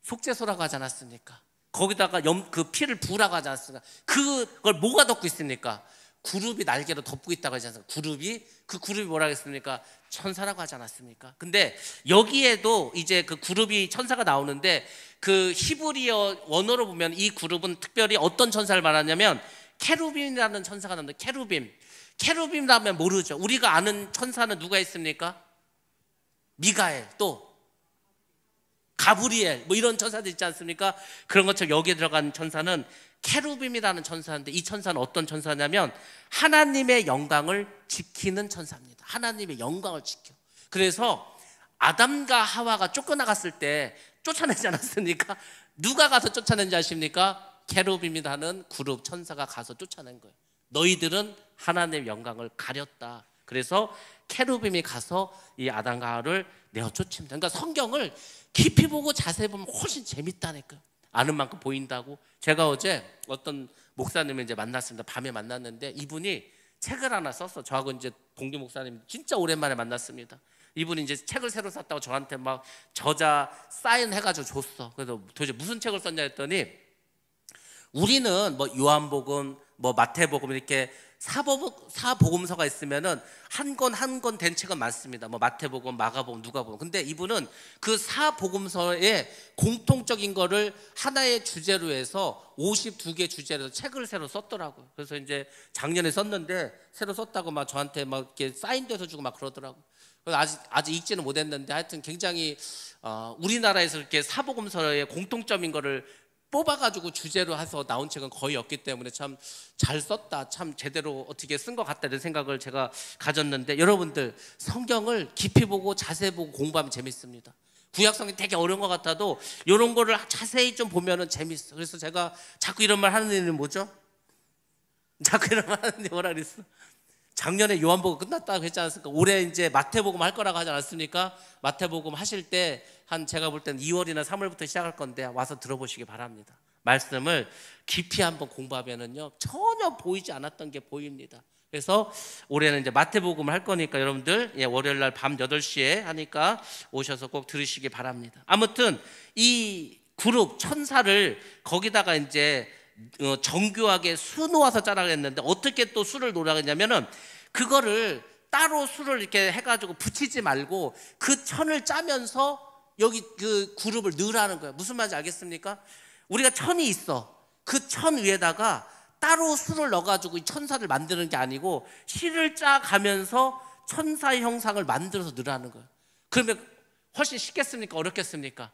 속죄소라고 하지 않았습니까? 거기다가 그 피를 부으라고 하지 않았습니까? 그걸 뭐가 덮고 있습니까? 그룹이 날개로 덮고 있다고 하지 않습니까? 그 그룹이 뭐라고 했습니까? 천사라고 하지 않았습니까? 근데 여기에도 이제 그 그룹이 천사가 나오는데, 그 히브리어 원어로 보면 이 그룹은 특별히 어떤 천사를 말하냐면 케루빔이라는 천사가 나옵니다. 케루빔 하면 모르죠. 우리가 아는 천사는 누가 있습니까? 미가엘, 또 가브리엘, 뭐 이런 천사들 있지 않습니까? 그런 것처럼 여기에 들어간 천사는 케루빔이라는 천사인데, 이 천사는 어떤 천사냐면 하나님의 영광을 지키는 천사입니다. 하나님의 영광을 지켜. 그래서 아담과 하와가 쫓겨나갔을 때 쫓아내지 않았습니까? 누가 가서 쫓아낸지 아십니까? 케루빔이라는 그룹 천사가 가서 쫓아낸 거예요. 너희들은 하나님의 영광을 가렸다. 그래서 케루빔이 가서 이 아담과 하와를 내어 쫓습니다. 그러니까 성경을 깊이 보고 자세히 보면 훨씬 재밌다니까요. 아는 만큼 보인다고. 제가 어제 어떤 목사님을 이제 만났습니다. 밤에 만났는데 이분이 책을 하나 썼어. 저하고 이제 동기 목사님 진짜 오랜만에 만났습니다. 이분이 이제 책을 새로 샀다고 저한테 막 저자 사인 해가지고 줬어. 그래서 도대체 무슨 책을 썼냐 했더니, 우리는 뭐 요한복음, 뭐 마태복음 이렇게 사복음서가 있으면은 한 권 된 책은 많습니다. 뭐 마태복음, 마가복음, 누가복음. 근데 이분은 그 사복음서의 공통적인 거를 하나의 주제로 해서 52개 주제로 책을 새로 썼더라고요. 그래서 이제 작년에 썼는데 새로 썼다고 막 저한테 막 이렇게 사인돼서 주고 막 그러더라고요. 그래서 아직 읽지는 못했는데 하여튼 굉장히 우리나라에서 이렇게 사복음서의 공통점인 거를 뽑아가지고 주제로 해서 나온 책은 거의 없기 때문에 참 잘 썼다, 참 제대로 어떻게 쓴 것 같다, 이런 생각을 제가 가졌는데, 여러분들 성경을 깊이 보고 자세히 보고 공부하면 재밌습니다. 구약성이 되게 어려운 것 같아도 이런 거를 자세히 좀 보면은 재밌어. 그래서 제가 자꾸 이런 말 하는 일은 뭐죠? 자꾸 이런 말 하는데 뭐라 그랬어? 작년에 요한복음 끝났다고 했지 않습니까? 올해 이제 마태복음 할 거라고 하지 않았습니까? 마태복음 하실 때 한 제가 볼 때는 2월이나 3월부터 시작할 건데 와서 들어보시기 바랍니다. 말씀을 깊이 한번 공부하면은요 전혀 보이지 않았던 게 보입니다. 그래서 올해는 이제 마태복음을 할 거니까 여러분들 월요일 날 밤 8시에 하니까 오셔서 꼭 들으시기 바랍니다. 아무튼 이 그룹 천사를 거기다가 이제 정교하게 수 놓아서 짜라고 했는데, 어떻게 또 수를 놓으라고 했냐면은 그거를 따로 술을 이렇게 해가지고 붙이지 말고 그 천을 짜면서 여기 그 그룹을 넣으라는 거예요. 무슨 말인지 알겠습니까? 우리가 천이 있어. 그 천 위에다가 따로 술을 넣어가지고 이 천사를 만드는 게 아니고 실을 짜가면서 천사의 형상을 만들어서 넣으라는 거예요. 그러면 훨씬 쉽겠습니까? 어렵겠습니까?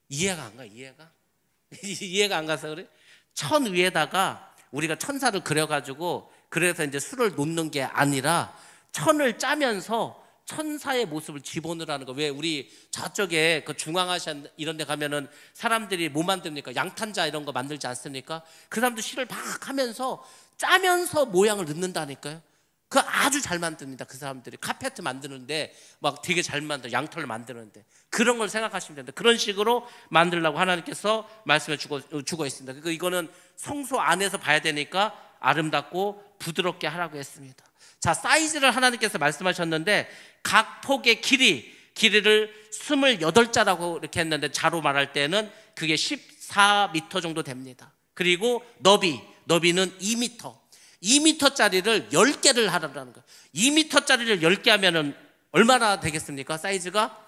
이해가 안 가? 이해가 안 가서 그래? 천 위에다가 우리가 천사를 그려가지고 그래서 이제 술을 놓는 게 아니라 천을 짜면서 천사의 모습을 집어넣으라는 거. 왜 우리 저쪽에 그 중앙아시아 이런 데 가면은 사람들이 뭐 만듭니까? 양탄자 이런 거 만들지 않습니까? 그 사람도 실을 막 하면서 짜면서 모양을 넣는다니까요. 그 아주 잘 만듭니다. 그 사람들이 카페트 만드는데 막 되게 잘 만들어. 양털을 만드는데 그런 걸 생각하시면 됩니다. 그런 식으로 만들려고 하나님께서 말씀을 주고 있습니다. 그러니까 이거는 성소 안에서 봐야 되니까 아름답고 부드럽게 하라고 했습니다. 자, 사이즈를 하나님께서 말씀하셨는데 각 폭의 길이를 28자라고 이렇게 했는데 자로 말할 때는 그게 14m 정도 됩니다. 그리고 너비는 2m. 2m짜리를 10개를 하라는 거예요. 2m짜리를 10개 하면은 얼마나 되겠습니까? 사이즈가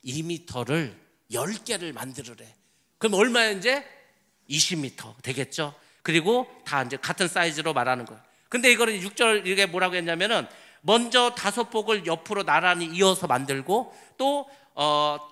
2m를 10개를 만들으래. 그럼 얼마야 이제? 20m 되겠죠. 그리고 다 이제 같은 사이즈로 말하는 거예요. 근데 이거는 6절 이게 뭐라고 했냐면은 먼저 5폭을 옆으로 나란히 이어서 만들고 또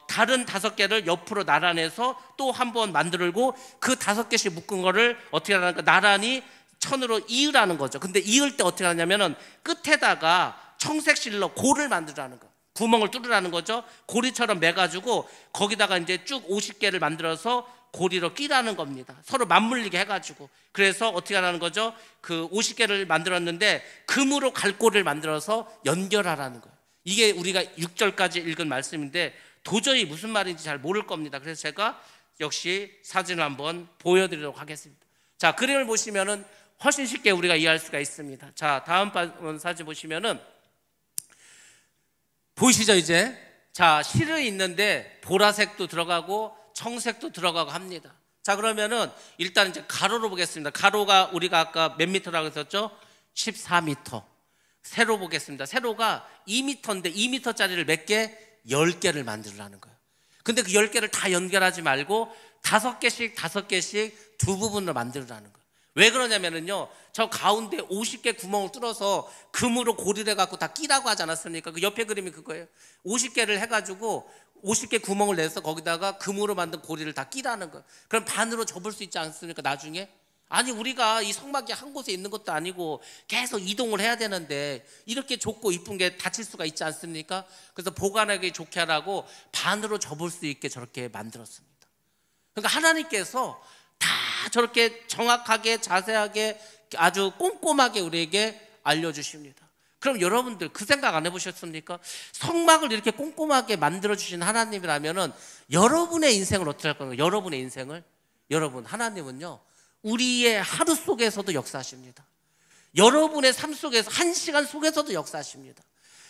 다른 5개를 옆으로 나란해서 또 한 번 만들고 그 5개씩 묶은 거를 어떻게 하냐면 나란히 천으로 이으라는 거죠. 근데 이을 때 어떻게 하냐면은 끝에다가 청색 실로 골을 만들라는 거. 구멍을 뚫으라는 거죠. 고리처럼 매가지고 거기다가 이제 쭉 50개를 만들어서 고리로 끼라는 겁니다. 서로 맞물리게 해가지고. 그래서 어떻게 하라는 거죠? 그 50개를 만들었는데 금으로 갈고리를 만들어서 연결하라는 거예요. 이게 우리가 6절까지 읽은 말씀인데 도저히 무슨 말인지 잘 모를 겁니다. 그래서 제가 역시 사진을 한번 보여드리도록 하겠습니다. 자, 그림을 보시면은 훨씬 쉽게 우리가 이해할 수가 있습니다. 자, 다음 사진 보시면은 보이시죠 이제? 자, 실은 있는데 보라색도 들어가고 청색도 들어가고 합니다. 자, 그러면은 일단 이제 가로로 보겠습니다. 가로가 우리가 아까 몇 미터라고 했었죠? 14m. 세로 보겠습니다. 세로가 2m인데 2m짜리를 몇 개? 10개를 만들라는 거예요. 근데 그 10개를 다 연결하지 말고 5개씩 두 부분으로 만들라는 거예요. 왜 그러냐면은요, 저 가운데 50개 구멍을 뚫어서 금으로 고리를 해갖고 다 끼라고 하지 않았습니까? 그 옆에 그림이 그거예요. 50개를 해가지고 50개 구멍을 내서 거기다가 금으로 만든 고리를 다 끼라는 거예요. 그럼 반으로 접을 수 있지 않습니까? 나중에? 아니, 우리가 이 성막이 한 곳에 있는 것도 아니고 계속 이동을 해야 되는데 이렇게 좁고 이쁜 게 다칠 수가 있지 않습니까? 그래서 보관하기 좋게 하라고 반으로 접을 수 있게 저렇게 만들었습니다. 그러니까 하나님께서 다 저렇게 정확하게 자세하게 아주 꼼꼼하게 우리에게 알려주십니다. 그럼 여러분들 그 생각 안 해보셨습니까? 성막을 이렇게 꼼꼼하게 만들어주신 하나님이라면은 여러분의 인생을 어떻게 할 거예요? 여러분의 인생을? 여러분, 하나님은요 우리의 하루 속에서도 역사하십니다. 여러분의 삶 속에서 1시간 속에서도 역사하십니다.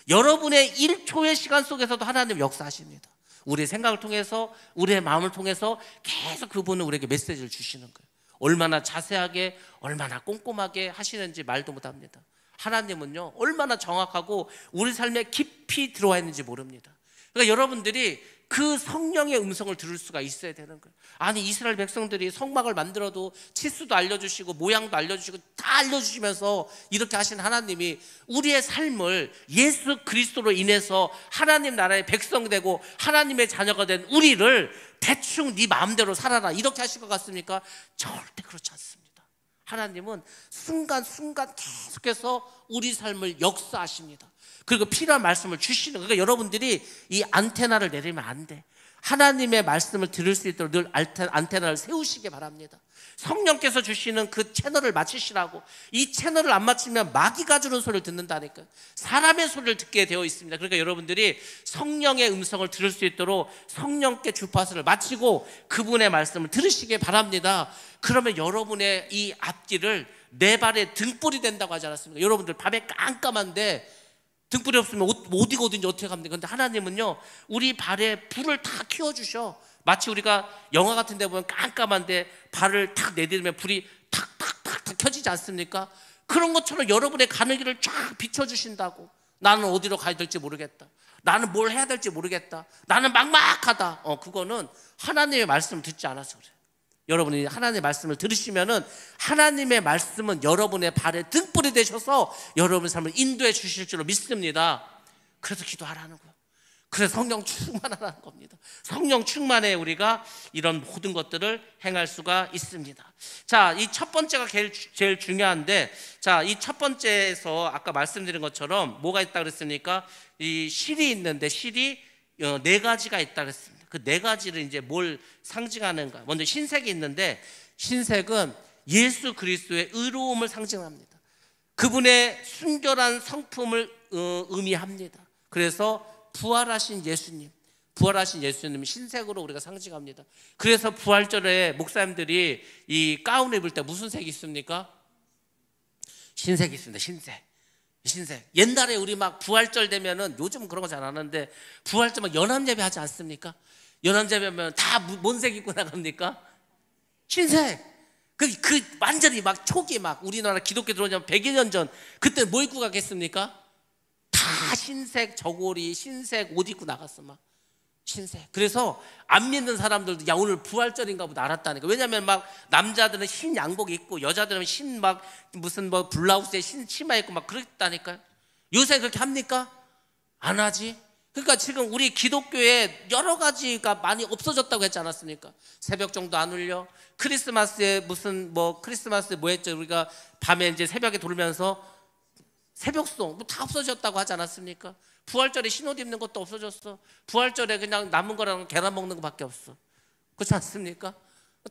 여러분의 1초의 시간 속에서도 하나님 역사하십니다. 우리의 생각을 통해서 우리의 마음을 통해서 계속 그분은 우리에게 메시지를 주시는 거예요. 얼마나 자세하게 얼마나 꼼꼼하게 하시는지 말도 못합니다. 하나님은요 얼마나 정확하고 우리 삶에 깊이 들어와 있는지 모릅니다. 그러니까 여러분들이 그 성령의 음성을 들을 수가 있어야 되는 거예요. 아니, 이스라엘 백성들이 성막을 만들어도 치수도 알려주시고 모양도 알려주시고 다 알려주시면서 이렇게 하신 하나님이 우리의 삶을 예수 그리스도로 인해서 하나님 나라의 백성이 되고 하나님의 자녀가 된 우리를 대충 네 마음대로 살아라 이렇게 하실 것 같습니까? 절대 그렇지 않습니다. 하나님은 순간순간 계속해서 우리 삶을 역사하십니다. 그리고 필요한 말씀을 주시는 거예요. 그러니까 여러분들이 이 안테나를 내리면 안 돼. 하나님의 말씀을 들을 수 있도록 늘 안테나를 세우시기 바랍니다. 성령께서 주시는 그 채널을 맞추시라고. 이 채널을 안 맞추면 마귀가 주는 소리를 듣는다니까요. 사람의 소리를 듣게 되어 있습니다. 그러니까 여러분들이 성령의 음성을 들을 수 있도록 성령께 주파수를 맞추고 그분의 말씀을 들으시기 바랍니다. 그러면 여러분의 이 앞길을 내 발의 등불이 된다고 하지 않았습니까? 여러분들 밤에 깜깜한데 등불이 없으면 어디가 어딘지 어떻게 합니까? 근데 하나님은요 우리 발에 불을 다 켜주셔. 마치 우리가 영화 같은 데 보면 깜깜한데 발을 탁 내딛으면 불이 탁탁탁탁 켜지지 않습니까? 그런 것처럼 여러분의 가는 길을 쫙 비춰주신다고. 나는 어디로 가야 될지 모르겠다. 나는 뭘 해야 될지 모르겠다. 나는 막막하다. 그거는 하나님의 말씀을 듣지 않아서 그래요. 여러분이 하나님의 말씀을 들으시면은 하나님의 말씀은 여러분의 발에 등불이 되셔서 여러분의 삶을 인도해 주실 줄로 믿습니다. 그래서 기도하라는 거예요. 그래서 성령 충만하라는 겁니다. 성령 충만에 우리가 이런 모든 것들을 행할 수가 있습니다. 자, 이 첫 번째가 제일 중요한데, 자, 이 첫 번째에서 아까 말씀드린 것처럼 뭐가 있다 그랬습니까? 이 실이 있는데 실이 네 가지가 있다 그랬습니다. 그 네 가지를 이제 뭘 상징하는가? 먼저 흰색이 있는데, 흰색은 예수 그리스도의 의로움을 상징합니다. 그분의 순결한 성품을 의미합니다. 그래서 부활하신 예수님, 부활하신 예수님 흰색으로 우리가 상징합니다. 그래서 부활절에 목사님들이 이 가운을 입을 때 무슨 색이 있습니까? 흰색이 있습니다. 흰색. 옛날에 우리 막 부활절 되면은, 요즘은 그런 거 잘 안 하는데 부활절 막 연합예배 하지 않습니까? 연합예배 하면 다 뭔 색 입고 나갑니까? 흰색. 그 완전히 막 초기 막 우리나라 기독교 들어오면 100여 전 그때 뭐 입고 가겠습니까? 다 흰색 저고리, 흰색 옷 입고 나갔어. 막 흰색. 그래서 안 믿는 사람들도 야, 오늘 부활절인가 보다 알았다니까. 왜냐면 막 남자들은 흰 양복 입고 여자들은 흰 막 무슨 뭐 블라우스에 흰 치마 입고 막 그랬다니까요. 요새 그렇게 합니까? 안 하지. 그러니까 지금 우리 기독교에 여러 가지가 많이 없어졌다고 했지 않았습니까? 새벽 정도 안 울려. 크리스마스에 무슨 뭐 크리스마스에 뭐 했죠? 우리가 밤에 이제 새벽에 돌면서 새벽송 뭐 다 없어졌다고 하지 않았습니까? 부활절에 흰옷 입는 것도 없어졌어. 부활절에 그냥 남은 거랑 계란 먹는 것밖에 없어. 그렇지 않습니까?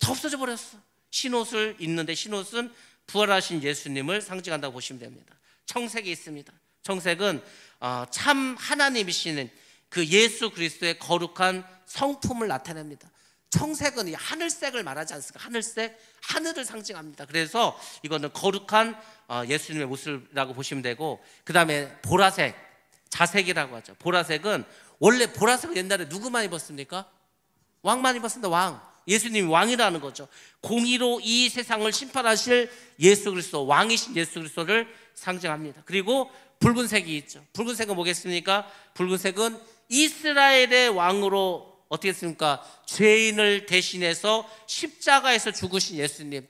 다 없어져 버렸어. 흰옷을 입는데 흰옷은 부활하신 예수님을 상징한다고 보시면 됩니다. 청색이 있습니다. 청색은 참 하나님이시는 그 예수 그리스도의 거룩한 성품을 나타냅니다. 청색은 이 하늘색을 말하지 않습니까? 하늘색, 하늘을 상징합니다. 그래서 이거는 거룩한 예수님의 모습이라고 보시면 되고, 그 다음에 보라색, 자색이라고 하죠. 보라색은 원래 보라색은 옛날에 누구만 입었습니까? 왕만 입었습니다. 왕. 예수님이 왕이라는 거죠. 공의로 이 세상을 심판하실 예수 그리스도, 왕이신 예수 그리스도를 상징합니다. 그리고 붉은색이 있죠. 붉은색은 뭐겠습니까? 붉은색은 이스라엘의 왕으로 어떻게 했습니까? 죄인을 대신해서 십자가에서 죽으신 예수님.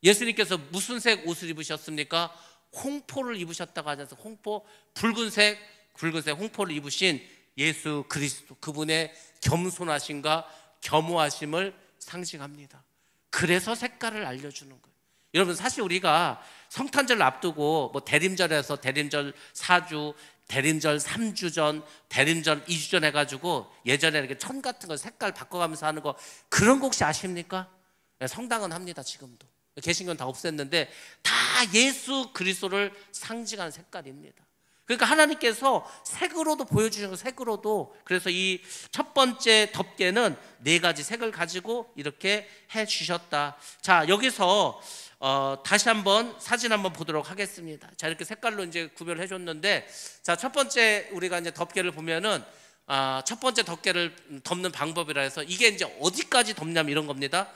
예수님께서 무슨 색 옷을 입으셨습니까? 홍포를 입으셨다고 하지 않습니까? 홍포, 붉은색 홍포를 입으신 예수 그리스도, 그분의 겸손하심과 겸허하심을 상징합니다. 그래서 색깔을 알려주는 거예요. 여러분, 사실 우리가 성탄절을 앞두고 뭐 대림절에서 대림절 4주, 대림절 3주 전, 대림절 2주 전 해가지고 예전에 이렇게 천 같은 거 색깔 바꿔가면서 하는 거, 그런 거 혹시 아십니까? 성당은 합니다. 지금도 개신교는 다 없앴는데 다 예수 그리스도를 상징하는 색깔입니다. 그러니까 하나님께서 색으로도 보여주신 거, 색으로도. 그래서 이 첫 번째 덮개는 네 가지 색을 가지고 이렇게 해 주셨다. 자, 여기서 다시 한번 사진 한번 보도록 하겠습니다. 자, 이렇게 색깔로 이제 구별해 줬는데, 자, 첫 번째 우리가 이제 덮개를 보면은 첫 번째 덮개를 덮는 방법이라 해서 이게 이제 어디까지 덮냐면 이런 겁니다.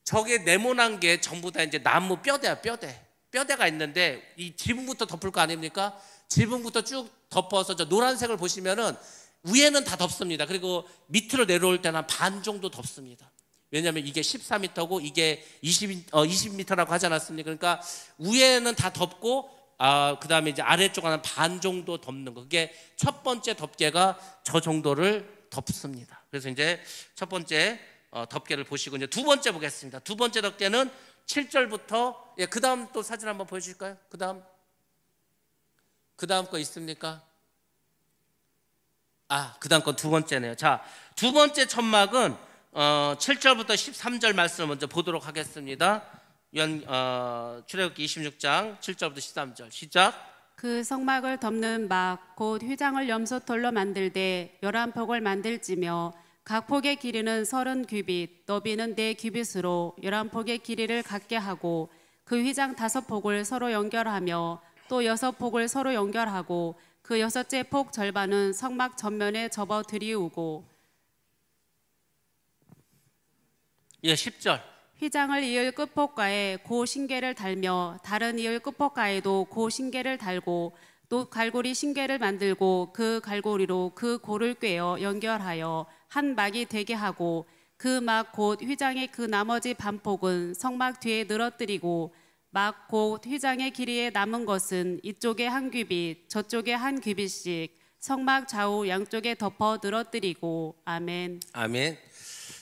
저게 네모난 게 전부 다 이제 나무 뼈대가 있는데 이 지붕부터 덮을 거 아닙니까? 지붕부터 쭉 덮어서 저 노란색을 보시면은 위에는 다 덮습니다. 그리고 밑으로 내려올 때는 반 정도 덮습니다. 왜냐하면 이게 14m고 이게 20m라고 하지 않았습니까? 그러니까 위에는 다 덮고 그 다음에 이제 아래쪽 하나 반 정도 덮는 거. 그게 첫 번째 덮개가 저 정도를 덮습니다. 그래서 이제 첫 번째 덮개를 보시고 이제 두 번째 보겠습니다. 두 번째 덮개는 7절부터, 그 다음 또 사진 한번 보여주실까요? 그 다음 거 있습니까? 그 다음 건 두 번째네요. 자, 두 번째 천막은 7절부터 13절 말씀을 먼저 보도록 하겠습니다. 출애굽기 26장 7절부터 13절 시작. 그 성막을 덮는 막 곧 휘장을 염소털로 만들되 11폭을 만들지며 각 폭의 길이는 30규빗, 너비는 4규빗으로 11폭의 길이를 갖게 하고 그 휘장 5폭을 서로 연결하며 또 6폭을 서로 연결하고 그 여섯째 폭 절반은 성막 전면에 접어 들이우고. 10절 휘장을 이을 끝포가에 고신계를 달며 다른 이을 끝포가에도 고신계를 달고 또 갈고리 신계를 만들고 그 갈고리로 그 고를 꿰어 연결하여 한 막이 되게 하고 그 막 곧 휘장의 그 나머지 반폭은 성막 뒤에 늘어뜨리고 막 곧 휘장의 길이에 남은 것은 이쪽에 한 규빗 저쪽에 한 규빗씩 성막 좌우 양쪽에 덮어 늘어뜨리고. 아멘. 아멘.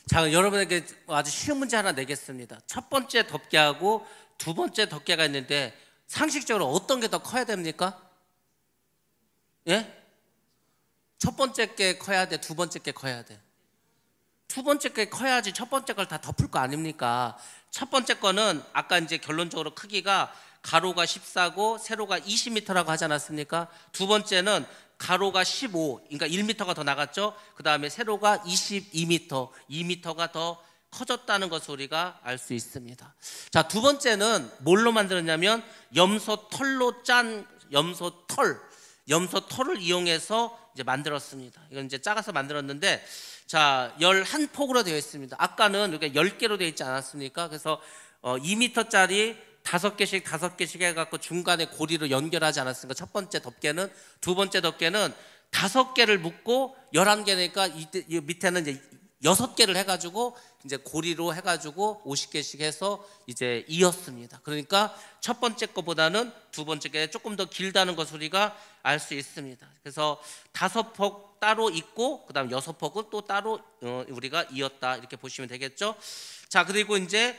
자, 여러분에게 아주 쉬운 문제 하나 내겠습니다. 첫 번째 덮개하고 두 번째 덮개가 있는데 상식적으로 어떤 게 더 커야 됩니까? 예? 첫 번째 게 커야 돼, 두 번째 게 커야 돼? 두 번째 게 커야지 첫 번째 걸 다 덮을 거 아닙니까? 첫 번째 거는 아까 이제 결론적으로 크기가 가로가 14고 세로가 20m라고 하지 않았습니까? 두 번째는 가로가 15, 그러니까 1m가 더 나갔죠. 그 다음에 세로가 22m, 2m가 더 커졌다는 것을 우리가 알 수 있습니다. 자, 두 번째는 뭘로 만들었냐면 염소 털로 짠 염소 털을 이용해서 이제 만들었습니다. 이건 이제 작아서 만들었는데, 자, 11폭으로 되어 있습니다. 아까는 이렇게 10개로 되어 있지 않았습니까? 그래서 2m짜리 5개씩 해갖고 중간에 고리로 연결하지 않았습니까? 첫 번째 덮개는. 두 번째 덮개는 5개를 묶고 11개니까 이 밑에는 이제 6개를 해가지고 이제 고리로 해가지고 50개씩 해서 이제 이었습니다. 그러니까 첫 번째 거보다는 두 번째 게 조금 더 길다는 것을 우리가 알 수 있습니다. 그래서 5폭 따로 있고 그다음 6폭은 또 따로 우리가 이었다, 이렇게 보시면 되겠죠. 자, 그리고 이제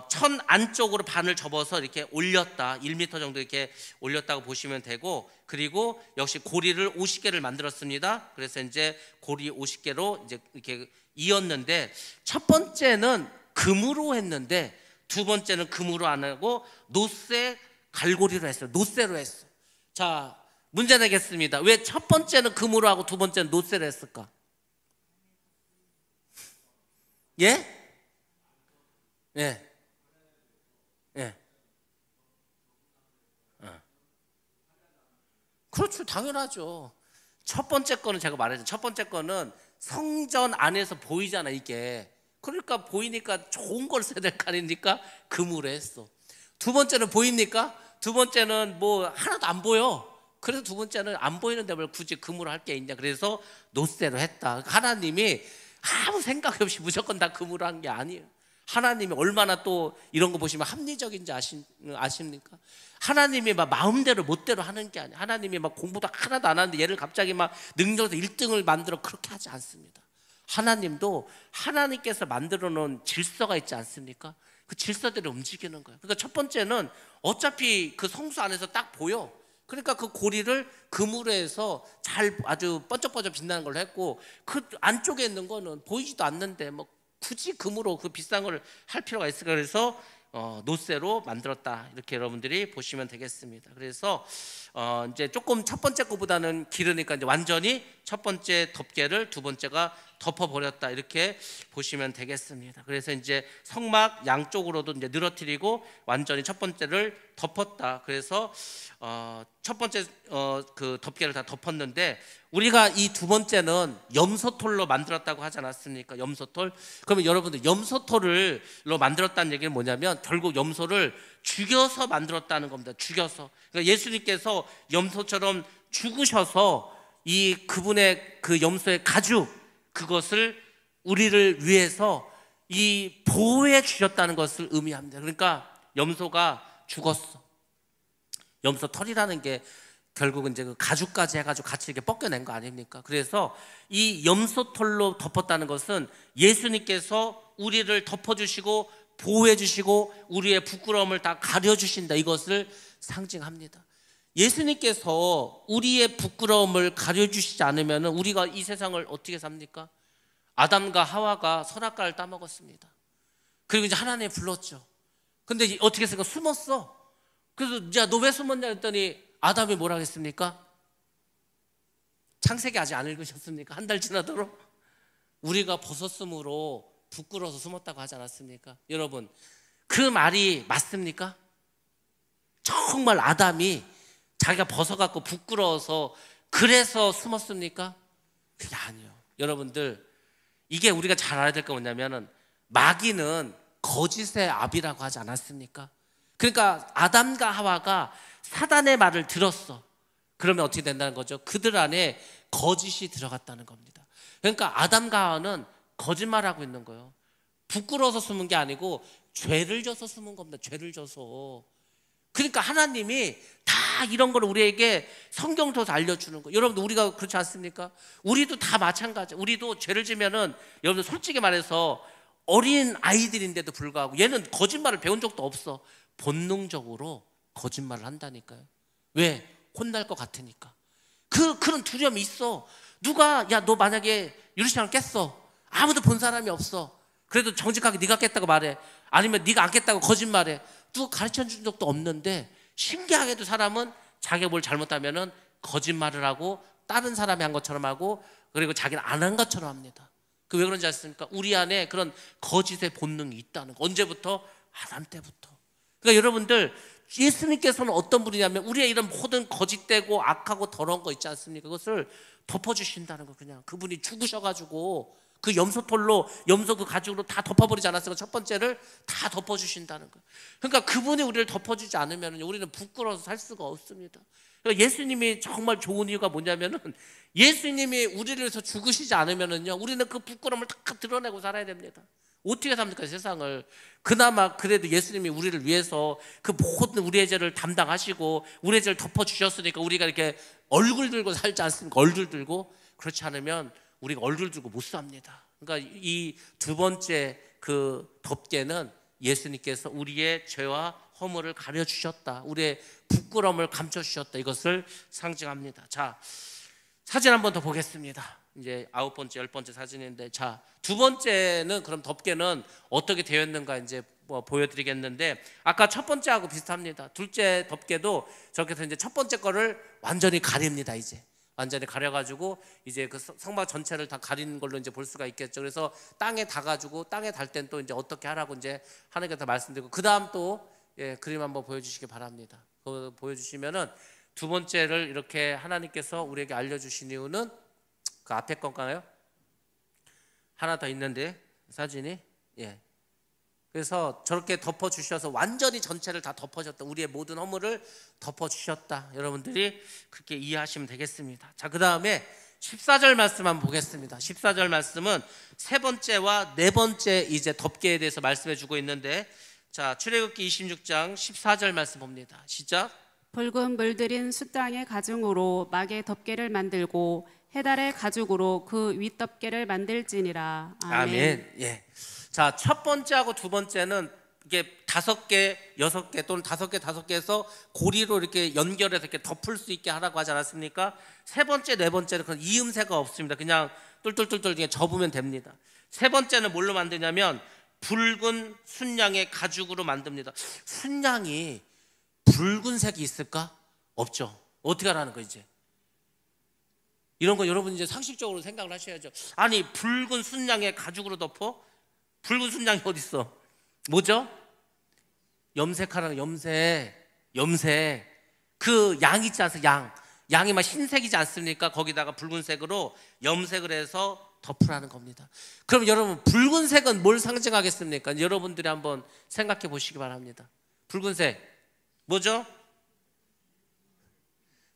천 안쪽으로 반을 접어서 이렇게 올렸다, 1m 정도 이렇게 올렸다고 보시면 되고, 그리고 역시 고리를 50개를 만들었습니다. 그래서 이제 고리 50개로 이제 이렇게 이었는데, 첫 번째는 금으로 했는데 두 번째는 금으로 안 하고 노쇠 갈고리로 했어요. 노쇠로 했어. 자, 문제 내겠습니다. 왜 첫 번째는 금으로 하고 두 번째는 노쇠로 했을까? 예? 예. 예. 그렇죠. 당연하죠. 첫 번째 거는 제가 말했죠. 첫 번째 거는 성전 안에서 보이잖아, 이게. 그러니까 보이니까 좋은 걸 써야 될 거 아닙니까? 금으로 했어. 두 번째는 보입니까? 두 번째는 뭐 하나도 안 보여. 그래서 두 번째는 안 보이는데 뭘 굳이 금으로 할 게 있냐. 그래서 노쇠로 했다. 하나님이 아무 생각 없이 무조건 다 금으로 한 게 아니에요. 하나님이 얼마나 또 이런 거 보시면 합리적인지 아십니까? 하나님이 막 마음대로 멋대로 하는 게 아니에요. 하나님이 막 공부도 하나도 안 하는데 얘를 갑자기 막 능력에서 1등을 만들어, 그렇게 하지 않습니다. 하나님도 하나님께서 만들어 놓은 질서가 있지 않습니까? 그 질서대로 움직이는 거예요. 그러니까 첫 번째는 어차피 그 성수 안에서 딱 보여. 그러니까 그 고리를 금으로 해서 잘 아주 번쩍번쩍 빛나는 걸로 했고, 그 안쪽에 있는 거는 보이지도 않는데 뭐 굳이 금으로 그 비싼 걸 할 필요가 있을까. 그래서 노쇠로 만들었다, 이렇게 여러분들이 보시면 되겠습니다. 그래서 이제 조금 첫 번째 거보다는 길으니까 이제 완전히 첫 번째 덮개를 두 번째가 덮어버렸다, 이렇게 보시면 되겠습니다. 그래서 이제 성막 양쪽으로도 이제 늘어뜨리고 완전히 첫 번째를 덮었다. 그래서 첫 번째 그 덮개를 다 덮었는데, 우리가 이 두 번째는 염소털로 만들었다고 하지 않았습니까? 염소털. 그러면 여러분들 염소털로 만들었다는 얘기는 뭐냐면 결국 염소를 죽여서 만들었다는 겁니다. 죽여서. 그러니까 예수님께서 염소처럼 죽으셔서 이 그분의 그 염소의 가죽, 그것을 우리를 위해서 이 보호해 주셨다는 것을 의미합니다. 그러니까 염소가 죽었어. 염소 털이라는 게 결국은 이제 그 가죽까지 해가지고 같이 이렇게 벗겨낸 거 아닙니까? 그래서 이 염소 털로 덮었다는 것은 예수님께서 우리를 덮어주시고 보호해주시고 우리의 부끄러움을 다 가려주신다, 이것을 상징합니다. 예수님께서 우리의 부끄러움을 가려주시지 않으면 우리가 이 세상을 어떻게 삽니까? 아담과 하와가 선악과를 따먹었습니다. 그리고 이제 하나님 불렀죠. 근데 어떻게 했을까? 숨었어. 그래서 야, 너 왜 숨었냐 했더니 아담이 뭐라 했습니까? 창세기 아직 안 읽으셨습니까? 한 달 지나도록 우리가 벗었으므로 부끄러워서 숨었다고 하지 않았습니까? 여러분, 그 말이 맞습니까? 정말 아담이 자기가 벗어갖고 부끄러워서 그래서 숨었습니까? 그게 아니에요. 여러분들, 이게 우리가 잘 알아야 될 게 뭐냐면은 마귀는 거짓의 압이라고 하지 않았습니까? 그러니까 아담과 하와가 사단의 말을 들었어. 그러면 어떻게 된다는 거죠? 그들 안에 거짓이 들어갔다는 겁니다. 그러니까 아담과 하와는 거짓말하고 있는 거예요. 부끄러워서 숨은 게 아니고 죄를 져서 숨은 겁니다. 죄를 져서. 그러니까 하나님이 다 이런 걸 우리에게 성경 통해서 알려주는 거예요. 여러분들 우리가 그렇지 않습니까? 우리도 다 마찬가지예요. 우리도 죄를 지면은 여러분들 솔직히 말해서 어린 아이들인데도 불구하고 얘는 거짓말을 배운 적도 없어. 본능적으로 거짓말을 한다니까요. 왜? 혼날 것 같으니까. 그런 두려움이 있어. 누가 야 너 만약에 유리창을 깼어. 아무도 본 사람이 없어. 그래도 정직하게 네가 깼다고 말해. 아니면 네가 안 깼다고 거짓말해. 누가 가르쳐준 적도 없는데 신기하게도 사람은 자기가 뭘 잘못하면은 거짓말을 하고 다른 사람이 한 것처럼 하고 그리고 자기는 안 한 것처럼 합니다. 그 왜 그런지 아십니까? 우리 안에 그런 거짓의 본능이 있다는 거. 언제부터? 아담 때부터. 그러니까 여러분들 예수님께서는 어떤 분이냐면 우리의 이런 모든 거짓되고 악하고 더러운 거 있지 않습니까? 그것을 덮어주신다는 거. 그냥 그분이 죽으셔가지고 그 염소털로 염소 그 가죽으로 다 덮어버리지 않았어요. 첫 번째를 다 덮어주신다는 거예요. 그러니까 그분이 우리를 덮어주지 않으면 우리는 부끄러워서 살 수가 없습니다. 그러니까 예수님이 정말 좋은 이유가 뭐냐면은 예수님이 우리를 위해서 죽으시지 않으면은요 우리는 그 부끄러움을 다 드러내고 살아야 됩니다. 어떻게 삽니까 세상을. 그나마 그래도 예수님이 우리를 위해서 그 모든 우리의 죄를 담당하시고 우리의 죄를 덮어주셨으니까 우리가 이렇게 얼굴 들고 살지 않습니까? 얼굴 들고. 그렇지 않으면 우리가 얼굴 들고 못 삽니다. 그러니까 이 두 번째 그 덮개는 예수님께서 우리의 죄와 허물을 가려주셨다. 우리의 부끄러움을 감춰주셨다. 이것을 상징합니다. 자, 사진 한 번 더 보겠습니다. 이제 9번째, 10번째 사진인데, 자, 두 번째는 그럼 덮개는 어떻게 되었는가 이제 뭐 보여드리겠는데, 아까 첫 번째하고 비슷합니다. 둘째 덮개도 저렇게 해서 이제 첫 번째 거를 완전히 가립니다. 이제 완전히 가려가지고 이제 그 성막 전체를 다 가리는 걸로 이제 볼 수가 있겠죠. 그래서 땅에 닿아가지고 땅에 닿을 땐 또 이제 어떻게 하라고 이제 하나님께서 말씀드리고, 그 다음 또 그림 한번 보여주시기 바랍니다. 그거 보여주시면은 두 번째를 이렇게 하나님께서 우리에게 알려주신 이유는 그 앞에 건가요? 하나 더 있는데 사진이 그래서 저렇게 덮어주셔서 완전히 전체를 다 덮어주셨다. 우리의 모든 허물을 덮어주셨다. 여러분들이 그렇게 이해하시면 되겠습니다. 자, 그 다음에 14절 말씀 한번 보겠습니다. 14절 말씀은 세 번째와 네 번째 이제 덮개에 대해서 말씀해 주고 있는데, 자, 출애굽기 26장 14절 말씀 봅니다. 시작. 붉은 물들인 숫땅의 가죽으로 막의 덮개를 만들고 해달의 가죽으로 그 윗덮개를 만들지니라. 아멘. 아멘. 예. 자, 첫 번째하고 두 번째는 이게 5개, 6개 또는 5개, 5개에서 고리로 이렇게 연결해서 이렇게 덮을 수 있게 하라고 하지 않았습니까? 세 번째, 네 번째는 그런 이음새가 없습니다. 그냥 똘똘똘똘 그냥 접으면 됩니다. 세 번째는 뭘로 만드냐면 붉은 순양의 가죽으로 만듭니다. 순양이 붉은색이 있을까? 없죠. 어떻게 하라는 거 이제? 이런 거 여러분 이제 상식적으로 생각을 하셔야죠. 아니, 붉은 순양의 가죽으로 덮어? 붉은 순양이 어디 있어? 뭐죠? 염색하라는 염색. 그 양 있지 않습니까? 양이 막 흰색이지 않습니까? 거기다가 붉은색으로 염색을 해서 덮으라는 겁니다. 그럼 여러분 붉은색은 뭘 상징하겠습니까? 여러분들이 한번 생각해 보시기 바랍니다. 붉은색 뭐죠?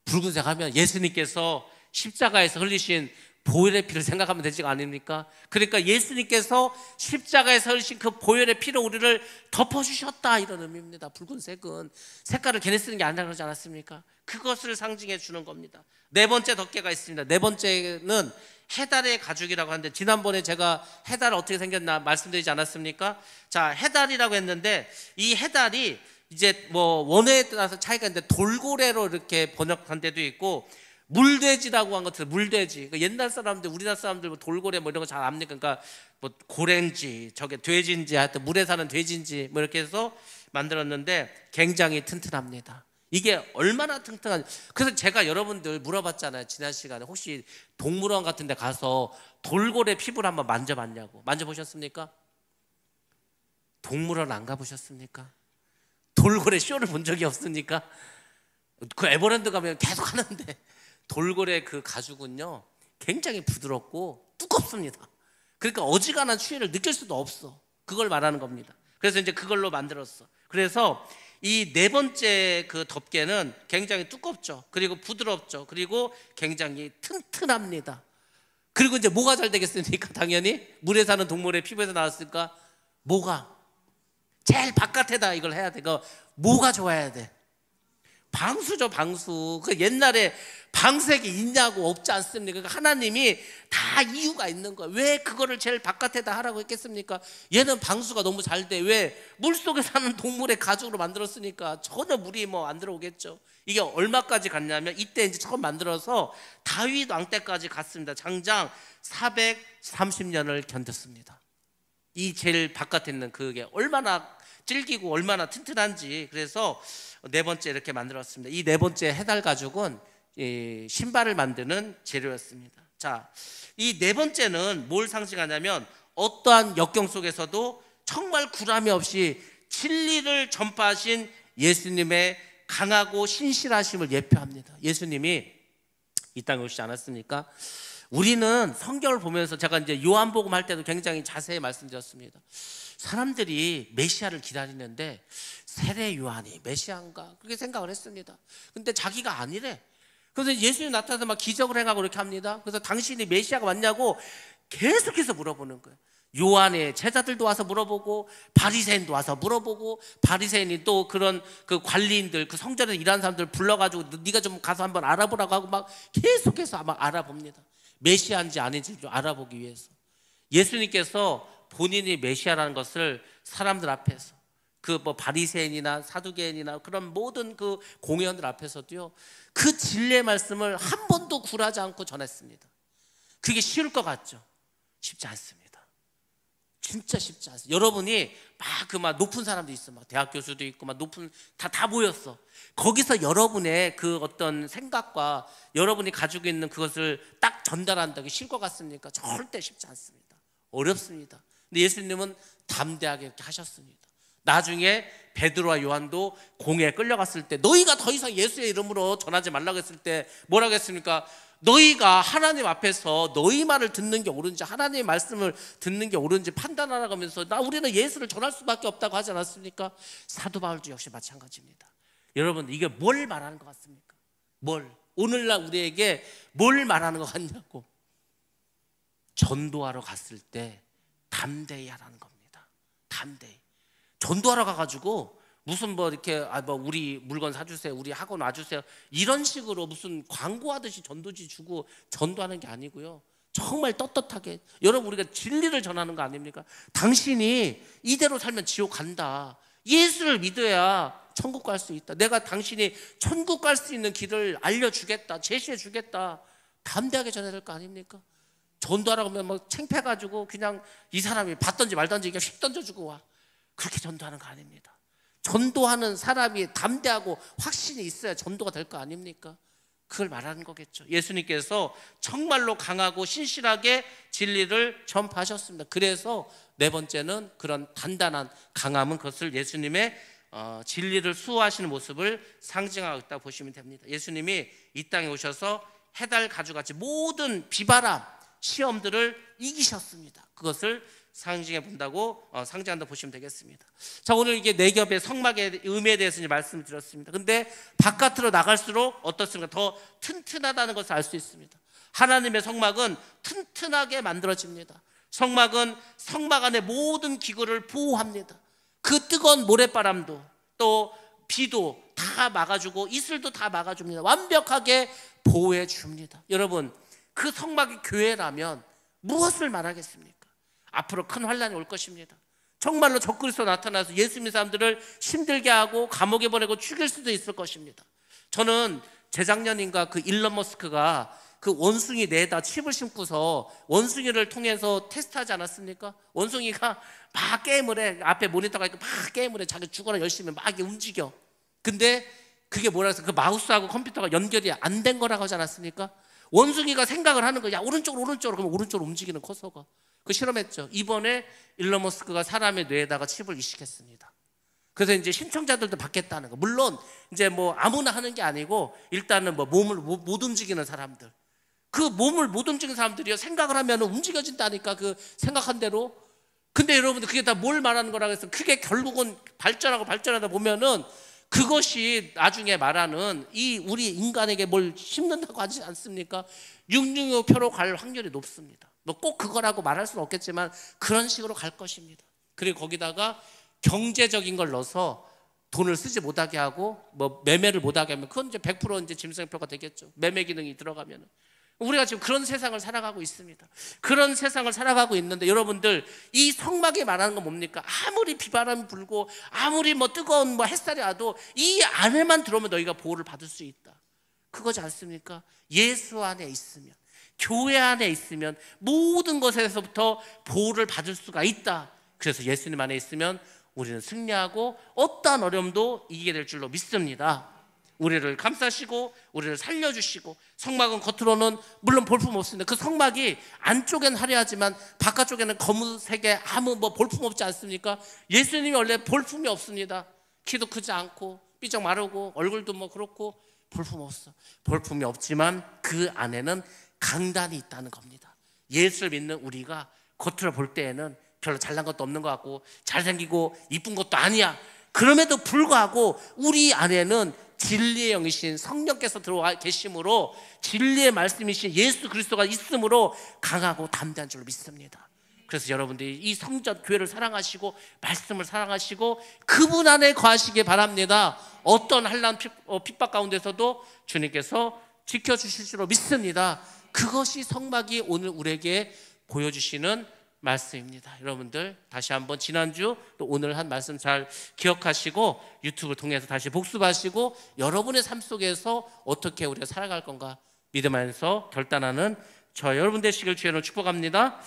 붉은색 하면 예수님께서 십자가에서 흘리신 보혈의 피를 생각하면 되지 않습니까? 그러니까 예수님께서 십자가에서 흘리신 그 보혈의 피로 우리를 덮어주셨다, 이런 의미입니다. 붉은색은 색깔을 걔네 쓰는 게 아니라 그러지 않았습니까? 그것을 상징해 주는 겁니다. 네 번째 덮개가 있습니다. 네 번째는 해달의 가죽이라고 하는데, 지난번에 제가 해달 어떻게 생겼나 말씀드리지 않았습니까? 자, 해달이라고 했는데 이 해달이 이제 뭐 원어에 따라서 차이가 있는데 돌고래로 이렇게 번역한 데도 있고 물돼지라고 한 것들, 물돼지. 그러니까 옛날 사람들, 우리나라 사람들 뭐 돌고래 뭐 이런 거 잘 압니까? 그러니까 뭐 고래인지 저게 돼지인지 하여튼 물에 사는 돼지인지 뭐 이렇게 해서 만들었는데 굉장히 튼튼합니다. 이게 얼마나 튼튼한지. 그래서 제가 여러분들 물어봤잖아요, 지난 시간에. 혹시 동물원 같은 데 가서 돌고래 피부를 한번 만져봤냐고. 만져보셨습니까? 동물원 안 가보셨습니까? 돌고래 쇼를 본 적이 없으니까. 그 에버랜드 가면 계속 하는데 돌고래 그 가죽은요 굉장히 부드럽고 두껍습니다. 그러니까 어지간한 추위를 느낄 수도 없어. 그걸 말하는 겁니다. 그래서 이제 그걸로 만들었어. 그래서 이 네 번째 그 덮개는 굉장히 두껍죠. 그리고 부드럽죠. 그리고 굉장히 튼튼합니다. 그리고 이제 뭐가 잘 되겠습니까? 당연히 물에 사는 동물의 피부에서 나왔으니까 뭐가 제일 바깥에다 이걸 해야 돼. 그 뭐가 좋아야 돼? 방수죠, 방수. 그 옛날에 방색이 있냐고 없지 않습니까? 그러니까 하나님이 다 이유가 있는 거예요. 왜 그거를 제일 바깥에다 하라고 했겠습니까? 얘는 방수가 너무 잘 돼. 왜? 물속에 사는 동물의 가죽으로 만들었으니까 전혀 물이 뭐 안 들어오겠죠. 이게 얼마까지 갔냐면 이때 이제 처음 만들어서 다윗 왕 때까지 갔습니다. 장장 430년을 견뎠습니다. 이 제일 바깥에 있는 그게 얼마나 질기고 얼마나 튼튼한지. 그래서 네 번째 이렇게 만들었습니다. 이 네 번째 해달 가죽은 신발을 만드는 재료였습니다. 자, 이 네 번째는 뭘 상징하냐면 어떠한 역경 속에서도 정말 구람이 없이 진리를 전파하신 예수님의 강하고 신실하심을 예표합니다. 예수님이 이 땅에 오시지 않았습니까? 우리는 성경을 보면서 제가 이제 요한복음 할 때도 굉장히 자세히 말씀드렸습니다. 사람들이 메시아를 기다리는데 세례 요한이 메시아인가 그렇게 생각을 했습니다. 근데 자기가 아니래. 그래서 예수님 나타나서 막 기적을 행하고 이렇게 합니다. 그래서 당신이 메시아가 맞냐고 계속해서 물어보는 거예요. 요한의 제자들도 와서 물어보고 바리새인도 와서 물어보고, 바리새인이 또 그런 그 관리인들, 그 성전에서 일하는 사람들 불러가지고 네가 좀 가서 한번 알아보라고 하고 막 계속해서 막 알아봅니다. 메시아인지 아닌지 좀 알아보기 위해서. 예수님께서 본인이 메시아라는 것을 사람들 앞에서, 그 뭐 바리새인이나 사두개인이나 그런 모든 그 공회원들 앞에서도요, 그 진리의 말씀을 한 번도 굴하지 않고 전했습니다. 그게 쉬울 것 같죠? 쉽지 않습니다. 진짜 쉽지 않습니다. 여러분이 막 높은 사람도 있어, 막 대학 교수도 있고 막 높은 다 모였어. 거기서 여러분의 그 어떤 생각과 여러분이 가지고 있는 그것을 딱 전달한다기 쉬울 것 같습니까? 절대 쉽지 않습니다. 어렵습니다. 근데 예수님은 담대하게 이렇게 하셨습니다. 나중에 베드로와 요한도 공회에 끌려갔을 때 너희가 더 이상 예수의 이름으로 전하지 말라고 했을 때 뭐라고 했습니까? 너희가 하나님 앞에서 너희 말을 듣는 게 옳은지 하나님의 말씀을 듣는 게 옳은지 판단하라고 하면서 우리는 예수를 전할 수밖에 없다고 하지 않았습니까? 사도 바울도 역시 마찬가지입니다. 여러분, 이게 뭘 말하는 것 같습니까? 오늘날 우리에게 뭘 말하는 것 같냐고. 전도하러 갔을 때 담대히 하라는 겁니다. 담대히. 전도하러 가가지고 무슨 이렇게 우리 물건 사주세요, 우리 학원 와주세요, 이런 식으로 무슨 광고하듯이 전도지 주고 전도하는 게 아니고요. 정말 떳떳하게, 여러분, 우리가 진리를 전하는 거 아닙니까? 당신이 이대로 살면 지옥 간다. 예수를 믿어야 천국 갈 수 있다. 내가 당신이 천국 갈 수 있는 길을 알려주겠다, 제시해 주겠다. 담대하게 전해야 될 거 아닙니까? 전도하라고 하면 창피해가지고 그냥 이 사람이 받던지 말던지 그냥 휙 던져주고 와. 그렇게 전도하는 거 아닙니다. 전도하는 사람이 담대하고 확신이 있어야 전도가 될 거 아닙니까? 그걸 말하는 거겠죠. 예수님께서 정말로 강하고 신실하게 진리를 전파하셨습니다. 그래서 네 번째는 그런 단단한 강함은 그것을 예수님의 진리를 수호하시는 모습을 상징하고 있다고 보시면 됩니다. 예수님이 이 땅에 오셔서 해달 가죽같이 모든 비바람, 시험들을 이기셨습니다. 그것을 상징한다고 보시면 되겠습니다. 자, 오늘 이게 네 겹의 성막의 의미에 대해서 이제 말씀을 드렸습니다. 근데 바깥으로 나갈수록 어떻습니까? 더 튼튼하다는 것을 알 수 있습니다. 하나님의 성막은 튼튼하게 만들어집니다. 성막은 성막 안의 모든 기구를 보호합니다. 그 뜨거운 모래바람도 또 비도 다 막아주고 이슬도 다 막아줍니다. 완벽하게 보호해 줍니다. 여러분, 그 성막이 교회라면 무엇을 말하겠습니까? 앞으로 큰 환란이 올 것입니다. 정말로 적그리스도 나타나서 예수 믿는 사람들을 힘들게 하고 감옥에 보내고 죽일 수도 있을 것입니다. 저는 재작년인가 그 일론 머스크가 그 원숭이 뇌에다 칩을 심고서 원숭이를 통해서 테스트하지 않았습니까? 원숭이가 막 게임을 해. 앞에 모니터가 있고 막 게임을 해. 자기 죽어라 열심히 막 움직여. 근데 그게 뭐라 해서 그 마우스하고 컴퓨터가 연결이 안 된 거라고 하지 않았습니까? 원숭이가 생각을 하는 거야. 오른쪽으로 그러면 오른쪽으로 움직이는 커서가. 그 실험했죠. 이번에 일론 머스크가 사람의 뇌에다가 칩을 이식했습니다. 그래서 이제 신청자들도 받겠다는 거. 물론 이제 아무나 하는 게 아니고 일단은 몸을 못 움직이는 사람들. 그 몸을 못 움직이는 사람들이요, 생각을 하면 움직여진다니까. 그 생각한 대로 근데 여러분들 그게 다 뭘 말하는 거라고 해서 그게 결국은 발전하다 보면은 그것이 나중에 말하는 이 우리 인간에게 뭘 심는다고 하지 않습니까? 육류표로 갈 확률이 높습니다. 뭐 꼭 그거라고 말할 수는 없겠지만 그런 식으로 갈 것입니다. 그리고 거기다가 경제적인 걸 넣어서 돈을 쓰지 못하게 하고 뭐 매매를 못하게 하면 그건 이제 100% 이제 짐승표가 되겠죠. 매매 기능이 들어가면은. 우리가 지금 그런 세상을 살아가고 있습니다. 그런 세상을 살아가고 있는데 여러분들 이 성막이 말하는 건 뭡니까? 아무리 비바람이 불고 아무리 뭐 뜨거운 뭐 햇살이 와도 이 안에만 들어오면 너희가 보호를 받을 수 있다. 그거지 않습니까? 예수 안에 있으면, 교회 안에 있으면 모든 것에서부터 보호를 받을 수가 있다. 그래서 예수님 안에 있으면 우리는 승리하고 어떠한 어려움도 이기게 될 줄로 믿습니다. 우리를 감싸시고 우리를 살려주시고, 성막은 겉으로는 물론 볼품 없습니다. 그 성막이 안쪽엔 화려하지만 바깥쪽에는 검은색에 아무 뭐 볼품 없지 않습니까? 예수님이 원래 볼품이 없습니다. 키도 크지 않고 삐쩍 마르고 얼굴도 뭐 그렇고 볼품 없어. 볼품이 없지만 그 안에는 강단이 있다는 겁니다. 예수를 믿는 우리가 겉으로 볼 때에는 별로 잘난 것도 없는 것 같고 잘생기고 이쁜 것도 아니야. 그럼에도 불구하고 우리 안에는 진리의 영이신 성령께서 들어와 계심으로, 진리의 말씀이신 예수 그리스도가 있으므로 강하고 담대한 줄로 믿습니다. 그래서 여러분들이 이 성전 교회를 사랑하시고 말씀을 사랑하시고 그분 안에 거하시기 바랍니다. 어떤 환난 핍박 가운데서도 주님께서 지켜주실 줄로 믿습니다. 그것이 성막이 오늘 우리에게 보여주시는 말씀입니다. 여러분들 다시 한번 지난주 또 오늘 한 말씀 잘 기억하시고 유튜브를 통해서 다시 복습하시고 여러분의 삶 속에서 어떻게 우리가 살아갈 건가 믿음 안에서 결단하는 저 여러분 되시길 주의 이름으로 축복합니다.